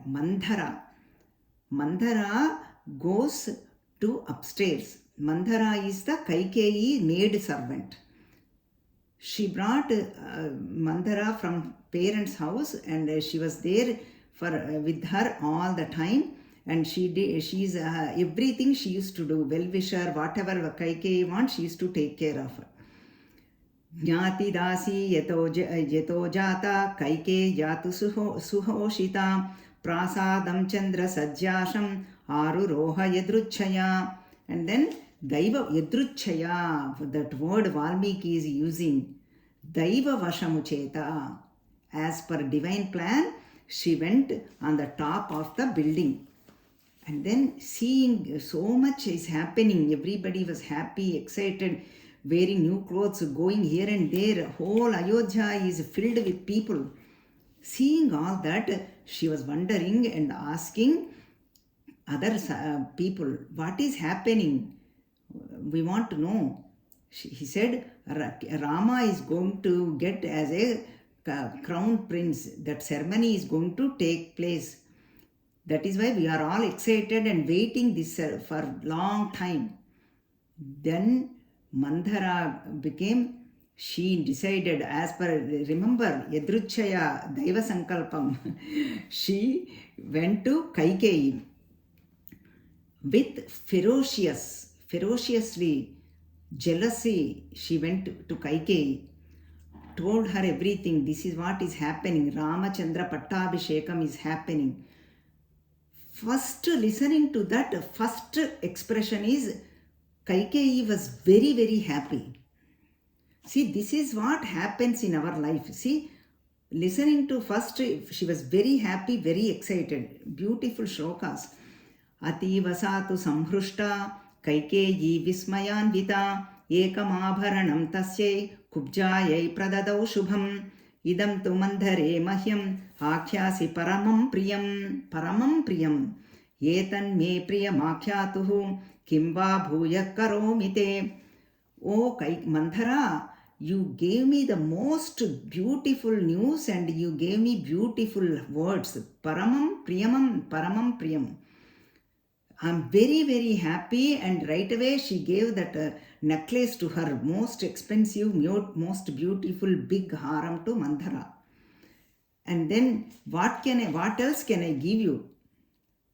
Mandhara goes to upstairs. Mandhara is the Kaikeyi maid servant. She brought Mandhara from parents' house, and she was there with her all the time. And she's everything she used to do, well-wisher, whatever Kaikeyi wants, she used to take care of her. Jnati dasi yeto jata kaike jatu suhoshita prasadam chandra sajjasham aruroha yadruchaya. And then Daiva yadruchaya, that word Valmiki is using, Daiva vashamucheta. As per divine plan, she went on the top of the building. And then seeing so much is happening, everybody was happy, excited, wearing new clothes, going here and there. Whole Ayodhya is filled with people. Seeing all that, she was wondering and asking other people, what is happening? We want to know. He said, Rama is going to get as a crown prince. That ceremony is going to take place. That is why we are all excited and waiting this for long time. Then Mandhara became, she decided as per, remember, Yadruchaya, Daiva Sankalpam. She went to Kaikeyi with ferociously, jealousy. She went to Kaikeyi, told her everything. This is what is happening. Ramachandra Pattabhishekam is happening. First, listening to that, first expression is, Kaikeyi was very, very happy. See, this is what happens in our life. See, listening to first, she was very happy, very excited. Beautiful shlokas. Ati vasatu samhrushta Kaikeyi vismayanvita ekamabharanam tasye kubjayai pradadau shubham idam tu mandhare mahyam akhyasi paramam priyam etan me priyam akhyatuhu kimva bhuya karomite. Oh Mandhara, you gave me the most beautiful news and you gave me beautiful words. Paramam priyam. I'm very, very happy. And right away she gave that necklace to her, most expensive, most beautiful big haram to Mandhara. And then what else can I give you?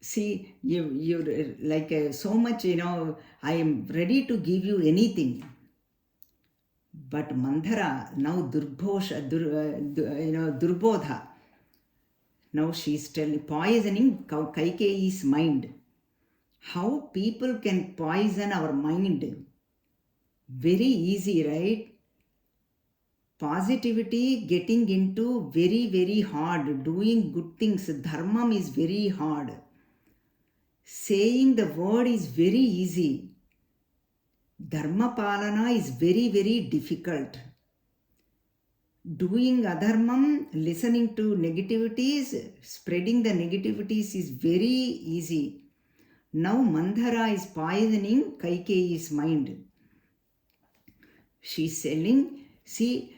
See, you like so much, I am ready to give you anything. But Mandhara, now Durbodha, now she is poisoning Kaikeyi's mind. How people can poison our mind? Very easy, right? Positivity getting into very, very hard. Doing good things, dharmam is very hard. Saying the word is very easy. Dharma palana is very, very difficult. Doing adharmam, listening to negativities, spreading the negativities is very easy. Now Mandhara is poisoning Kaikeyi's mind. She's telling, see,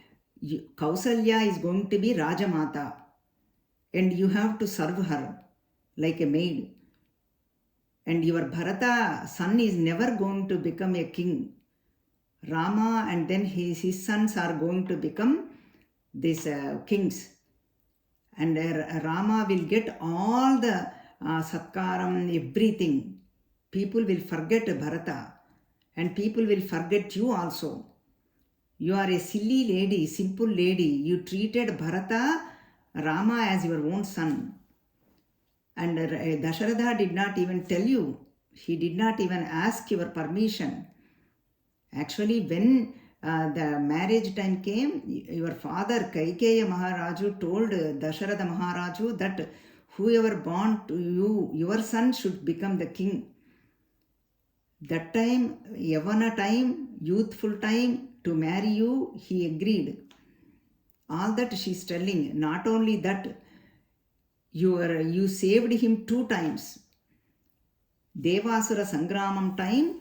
Kausalya is going to be Rajamata and you have to serve her like a maid. And your Bharata son is never going to become a king. Rama and then his sons are going to become these kings. And Rama will get all the satkaram, everything. People will forget Bharata and people will forget you also. You are a silly lady, simple lady. You treated Bharata, Rama as your own son. And Dasharatha did not even tell you. He did not even ask your permission. Actually, when the marriage time came, your father Kaikeya Maharaju told Dasharatha Maharaju that whoever born to you, your son should become the king. That time, Yavana time, youthful time, to marry you, he agreed. All that she's telling. Not only that, you saved him 2 times. Devasura Sangramam time,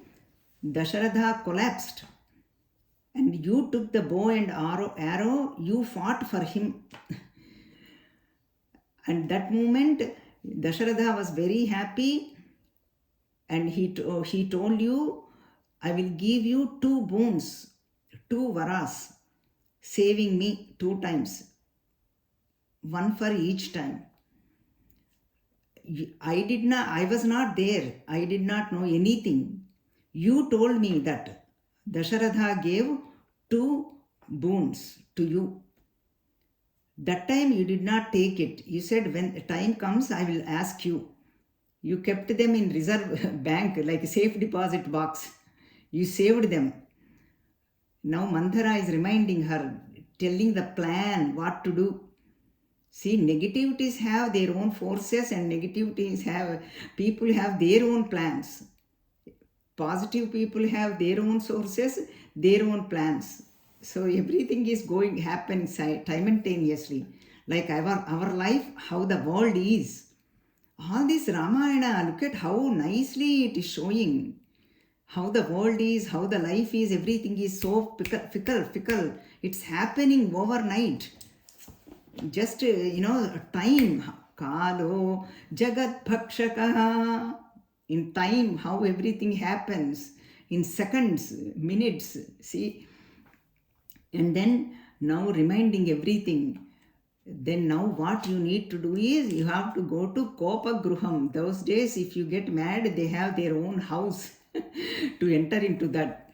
Dasharatha collapsed. And you took the bow and arrow, you fought for him. And that moment, Dasharatha was very happy. And he told you, I will give you 2 boons, 2 varas, saving me 2 times, 1 for each time. I was not there. I did not know anything. You told me that Dasharatha gave 2 boons to you. That time you did not take it. You said, when the time comes, I will ask you. You kept them in reserve bank like a safe deposit box. You saved them. Now Mandhara is reminding her, telling the plan, what to do. See, negativities have their own forces and people have their own plans. Positive people have their own sources, their own plans. So everything is happen simultaneously. Like our life, how the world is. All this Ramayana, look at how nicely it is showing. How the world is, how the life is, everything is so fickle. It's happening overnight. Just, time. Kalo Jagat Bhakshaka. In time, how everything happens. In seconds, minutes. See. And then now reminding everything. Then now what you need to do is you have to go to Kopa Gruham. Those days, if you get mad, they have their own house to enter into that.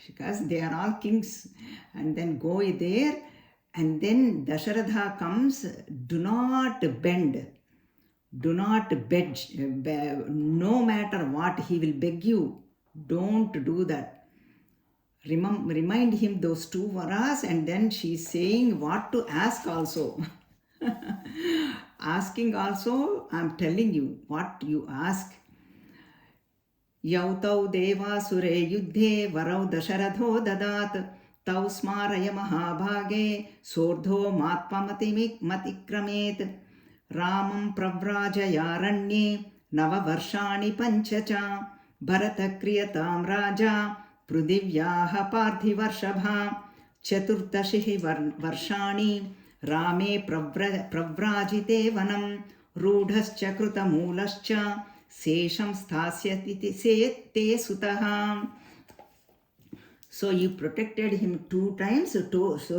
Because they are all kings. And then go there. And then Dasharatha comes, do not bend. Do not beg. No matter what, he will beg you. Don't do that. Remind him those 2 varas, and then she's saying what to ask also. Asking also, I'm telling you what you ask. Yautau devasure yuddhe varau dasharatho dadat tau smaraya mahabhage sordho matpamati matikramet ramam pravrajayaranye navavarshani panchacha bharatakryatam raja Prudivyaha Parthivarshabha Chaturtashihi Varshani Rame Pravrajite Vanam Rudhascha Krutamulascha Sesham Sthasyati Te Sutaha. So you protected him 2 times. So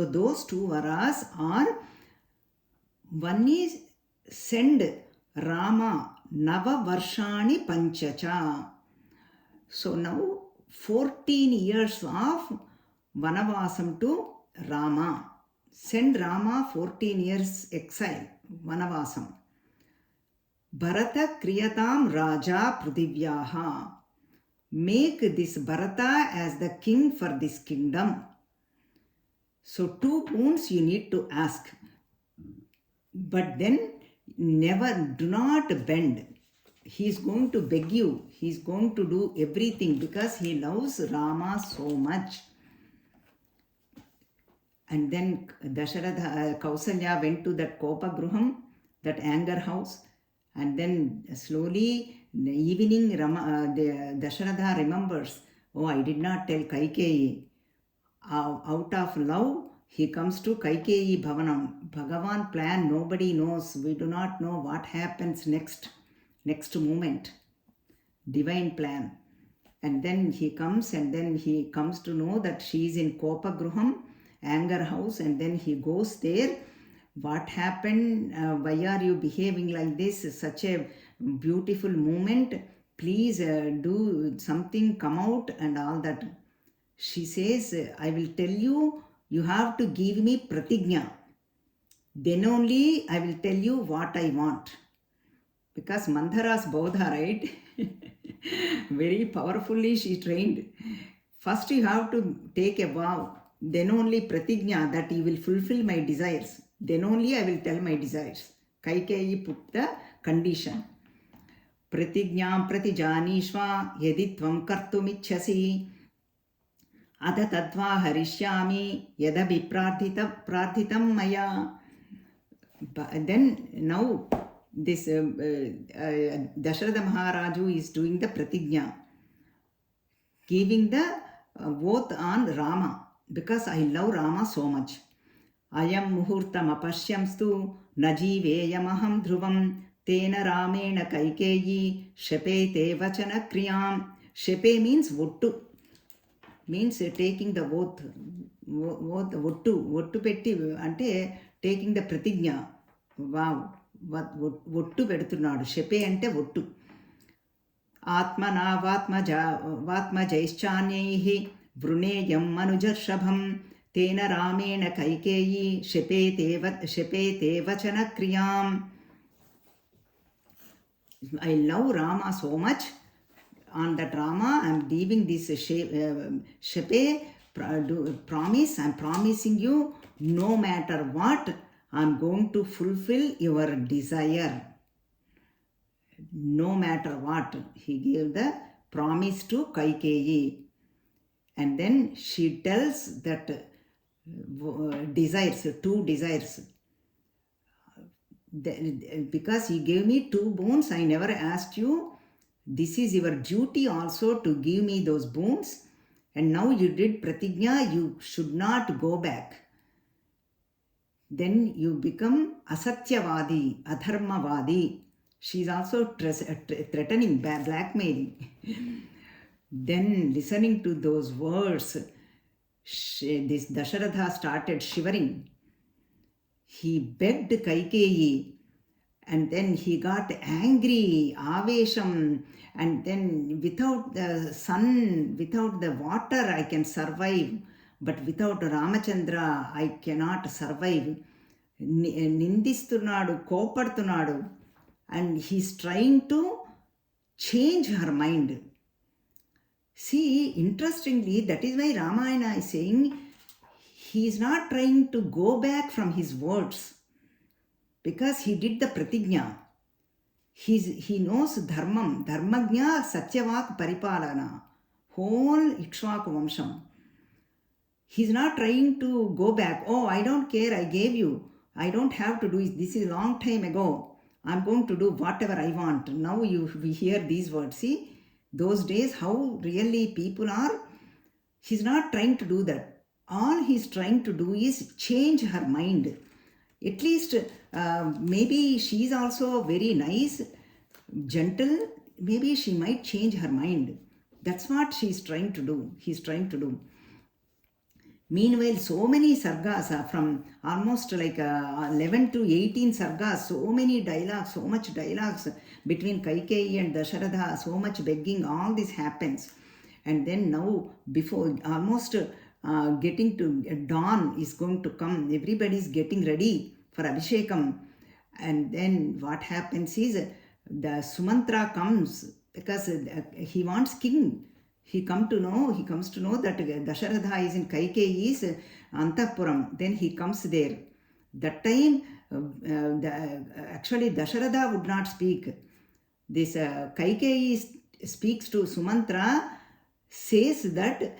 those 2 varas are, one is send Rama Nava Varshani Panchacha. So now 14 years of Vanavasam to Rama. Send Rama 14 years exile, Vanavasam. Bharata Kriyatam Raja Prudivyaha. Make this Bharata as the king for this kingdom. So 2 boons you need to ask. But then do not bend. He's going to beg you. He's going to do everything because he loves Rama so much. And then Kausalya went to that Kopa Gruham, that anger house. And then slowly, in the evening, Dasharatha remembers, oh, I did not tell Kaikeyi. Out of love, he comes to Kaikeyi Bhavanam. Bhagavan plan, nobody knows. We do not know what happens next moment. Divine plan. And then he comes to know that she is in Kopa Gruham, anger house, and then he goes there. What happened? Why are you behaving like this? Such a beautiful moment. Please do something, come out and all that. She says, I will tell you, you have to give me pratigna. Then only I will tell you what I want. Because Mandhara's Bodha, right? Very powerfully she trained. First you have to take a vow. Then only pratigna, that you will fulfill my desires. Then only I will tell my desires. Kaikeyi put the condition. Pratignyam pratijanishva yaditvam kartumichasi adha tadva harishyami yadabi prarthitam maya. Then now this Dasharatha Maharaju is doing the pratigna, giving the oath on Rama, because I love Rama so much. Ayam muhurtam apashyamstu najiveyamaham dhruvam tena ramena kaikeyi shepete vachana kriyam. Shepe means vottu, means taking the oath. Vottu petti ante taking the pratigna. Wow, vottu pedutunnadu. Shepe ante vottu. Atmana vatma jaischanyehi vruneyam manujarshabham tena ramena kaikeyi shepete vachana kriyam. I love Rama so much. On that Rama, I am giving this shepe promise. I am promising you, no matter what, I am going to fulfill your desire. No matter what. He gave the promise to Kaikeyi. And then she tells that desires, two desires. Because he gave me 2 boons, I never asked you. This is your duty also to give me those boons. And now you did pratigna, you should not go back. Then you become asatyavadi, adharmavadi. She is also threatening, blackmailing. Then listening to those words, this Dasharatha started shivering. He begged Kaikeyi, and then he got angry, avesham, and then without the sun, without the water I can survive, but without Ramachandra I cannot survive. Nindistunadu, kopadutunadu, and he's trying to change her mind. See, interestingly, that is why Ramayana is saying he is not trying to go back from his words, because he did the pratigna. He knows dharmam, dharmagnya satyavak paripalana, whole Ikshvaku Vamsham. He's not trying to go back. Oh, I don't care, I gave you. I don't have to do it. This is a long time ago. I'm going to do whatever I want. Now we hear these words. See, those days how really people are. He's not trying to do that. All he's trying to do is change her mind. At least maybe she's also very nice, gentle. Maybe she might change her mind. That's what she's trying to do. He's trying to do. Meanwhile, so many sargas from almost like 11 to 18 sargas, so many dialogues, so much dialogues between Kaikeyi and Dasharatha, so much begging, all this happens. And then now, before almost getting to dawn is going to come, everybody is getting ready for Abhishekam. And then what happens is the Sumantra comes because he wants king. He comes to know that Dasharatha is in Kaikeyi's Antapuram. Then he comes there. That time, actually Dasharatha would not speak. this Kaikeyi speaks to Sumantra, says that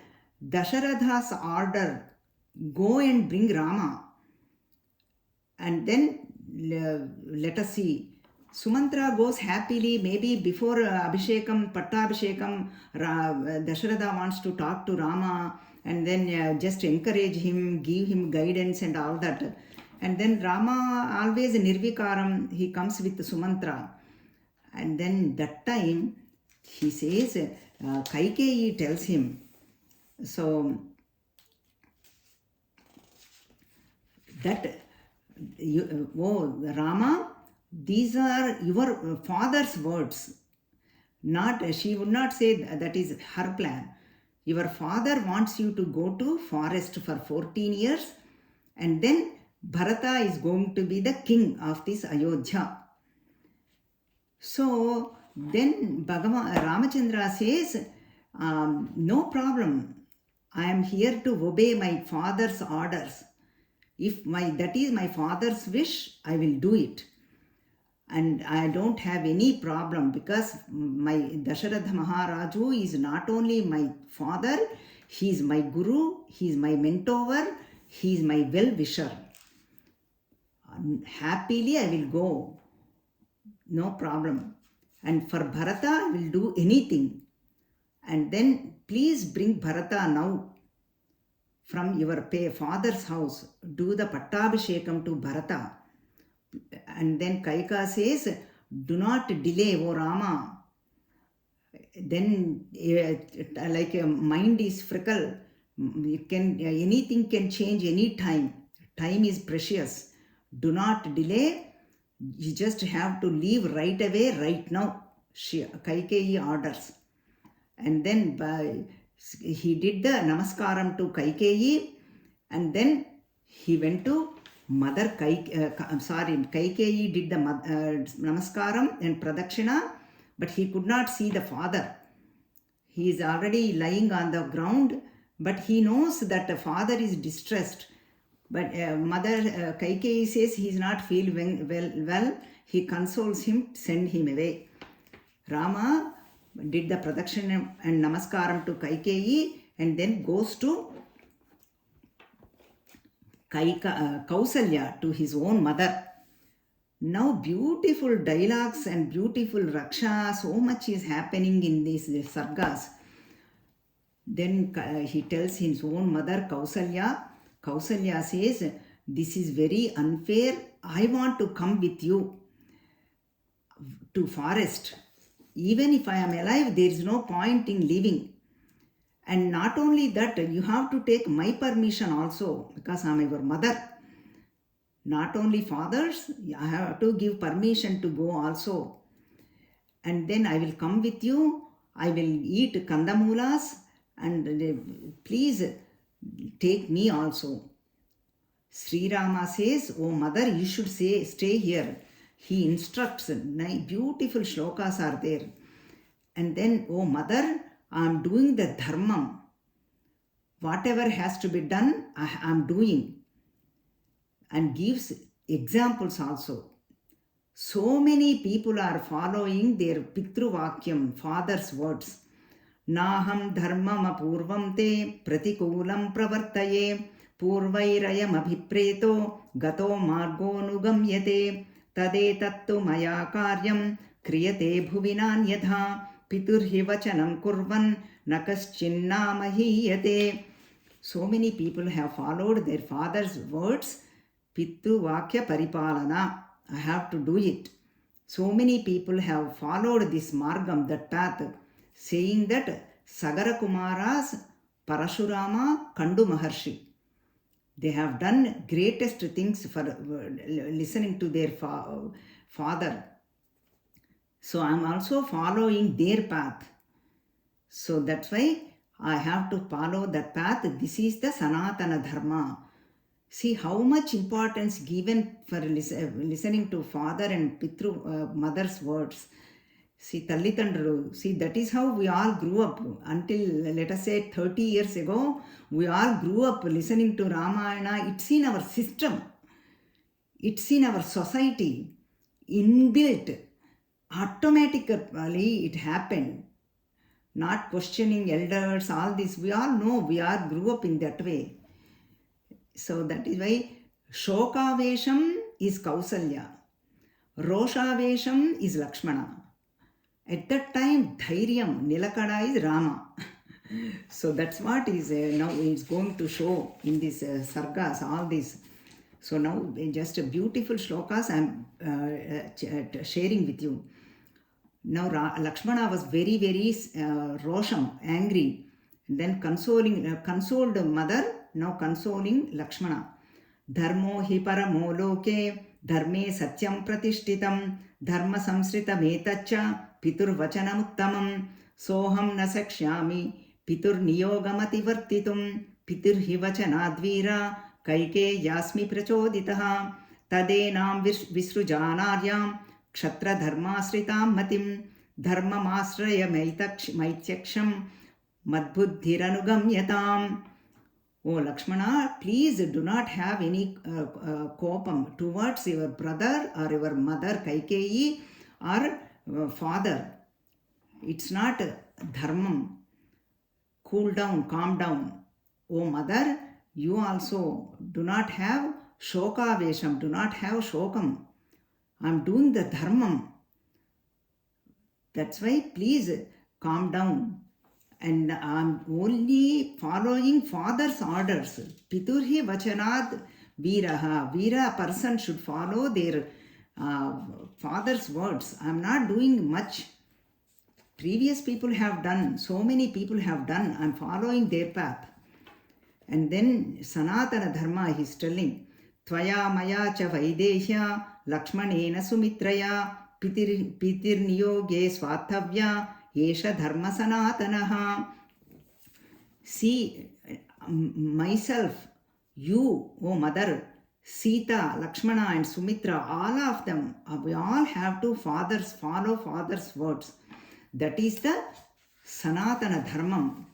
Dasharatha's order, go and bring Rama. And then let us see. Sumantra goes happily, maybe before Abhishekam, Pattabhishekam, Dasharatha wants to talk to Rama and then just encourage him, give him guidance and all that. And then Rama, always Nirvikaram, he comes with Sumantra. And then that time, he says, Kaikeyi tells him, so that, Rama, these are your father's words. Not, she would not say that is her plan. Your father wants you to go to forest for 14 years and then Bharata is going to be the king of this Ayodhya. So then Ramachandra says, no problem. I am here to obey my father's orders. If that is my father's wish, I will do it. And I don't have any problem because my Dasharatha Maharaju is not only my father, he is my guru, he is my mentor, he is my well-wisher. Happily I will go, no problem. And for Bharata I will do anything. And then please bring Bharata now from your father's house. Do the Pattabhishekam to Bharata. And then Kaika says, do not delay, O Rama. Then like a mind is fickle. Anything can change any time. Time is precious. Do not delay. You just have to leave right away, right now. Kaikeyi orders. And then he did the namaskaram to Kaikeyi. And then he went to Mother Kaikeyi did the namaskaram and pradakshina, but he could not see the father. He is already lying on the ground, but he knows that the father is distressed. But Mother Kaikeyi says he is not feeling well. He consoles him, send him away. Rama did the pradakshina and namaskaram to Kaikeyi and then goes to Kausalya, to his own mother. Now beautiful dialogues and beautiful raksha, so much is happening in these sargas. Then he tells his own mother Kausalya. Kausalya says, this is very unfair. I want to come with you to forest. Even if I am alive, there is no point in living. And not only that, you have to take my permission also, because I am your mother. Not only fathers, I have to give permission to go also. And then I will come with you. I will eat kandamulas and please take me also. Sri Rama says, oh mother, you should stay here. He instructs, beautiful shlokas are there. And then, oh mother, I am doing the dharmam. Whatever has to be done, I am doing. And gives examples also. So many people are following their Pitru Vakyam, father's words. Naham dharmam apurvam te pratikulam pravartaye purvairayam abhipreto gato margo nugamyate tade tattu maya karyam kriyate bhuvinan yadha piturhi vachanam kurvan nakaschinna. So many people have followed their father's words. Pittu Vakya Paripalana. I have to do it. So many people have followed this margam, that path, saying that Sagara Kumaras Parashurama Kandu Maharshi. They have done greatest things for listening to their father. So I am also following their path. So that's why I have to follow that path. This is the Sanatana Dharma. See how much importance given for listening to father and Pitru, mother's words. See, Tallitandru, see, that is how we all grew up. Until, let us say, 30 years ago, we all grew up listening to Ramayana. It's in our system. It's in our society. Inbuilt. automatically it happened. Not questioning elders, all this. We all know, we all grew up in that way. So that is why Shokavesham is Kausalya. Roshavesham is Lakshmana. At that time, Dhairyam, Nilakada is Rama. So that's what is now it's going to show in these sargas, all these. So now just beautiful shlokas I'm sharing with you. Now Lakshmana was very, very rosham, angry. Then consoled mother, now consoling Lakshmana. Dharmo hi paramo loke, dharme satyam pratishtitam, dharma samsrita metacha, pitur vachanamuttamam, soham na sakshyami, pitur niyogamati vartitum, pitur hi vachanadvira, kaike yasmi prachoditaha, tadenam visrujanaaryam, kshatra dharmasritam matim, dharmamasraya maityaksham, madbuddhiranugamyatam. Oh Lakshmana, please do not have any kopam towards your brother or your mother Kaikeyi or father. It's not dharmam. Cool down, calm down. Oh mother, you also do not have shokavesham, do not have shokam. I'm doing the dharmam. That's why please calm down. And I'm only following father's orders. Piturhi vachanad viraha. Vira person should follow their father's words. I'm not doing much. Previous people have done, so many people have done. I'm following their path. And then Sanatana Dharma, he's telling, Tvaya maya cha vaideshya Lakshmanena sumitraya pitir niyoge svathavya Yesha dharma sanatanaha. See, myself, you, oh mother, Sita, Lakshmana and Sumitra, all of them, we all have to follow father's words. That is the Sanatana Dharmam.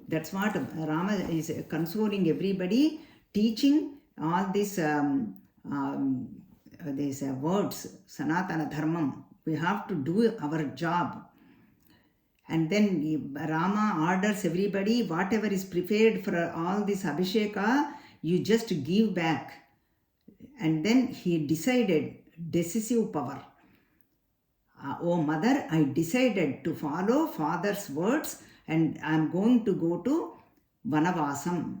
That's what Rama is consoling everybody, teaching all these words, Sanatana Dharmam. We have to do our job. And then Rama orders everybody, whatever is prepared for all this Abhisheka, you just give back. And then he decided, decisive power. Oh mother, I decided to follow father's words and I am going to go to Vanavasam.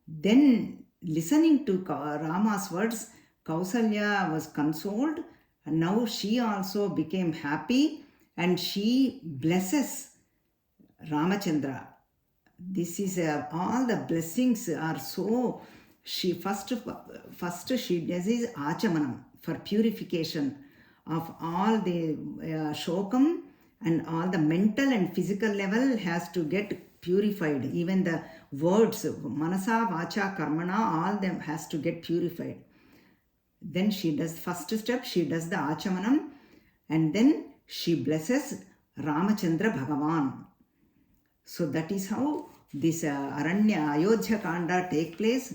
Then listening to Rama's words, Kausalya was consoled and now she also became happy. And she blesses Ramachandra. This is all the blessings are so. She first she does is achamanam for purification of all the shokam, and all the mental and physical level has to get purified. Even the words manasa, vacha, karmana, all them has to get purified. Then she does first step. She does the achamanam, and then she blesses Ramachandra Bhagavan. So that is how this Aranya Ayodhya kaanda take place.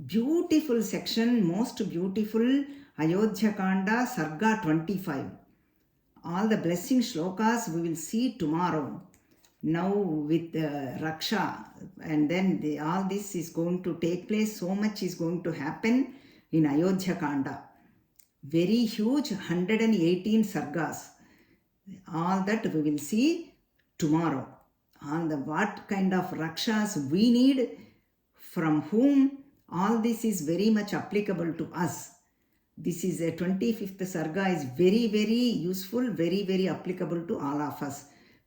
Beautiful section, most beautiful Ayodhya kaanda, Sarga 25. All the blessing shlokas we will see tomorrow. Now with Raksha, and then all this is going to take place. So much is going to happen in Ayodhya kaanda. Very huge, 118 sargas. All that we will see tomorrow. All the what kind of rakshas we need, from whom, all this is very much applicable to us. This is a 25th sarga is very, very useful, very, very applicable to all of us.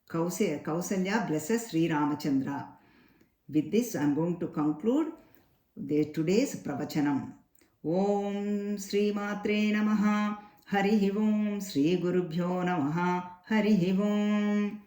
Kausalya blesses Sri Ramachandra. With this, I am going to conclude today's pravachanam. Om Sri Matre Namaha. Harihi Om Sri Gurubhyo Namaha. Harihi Om.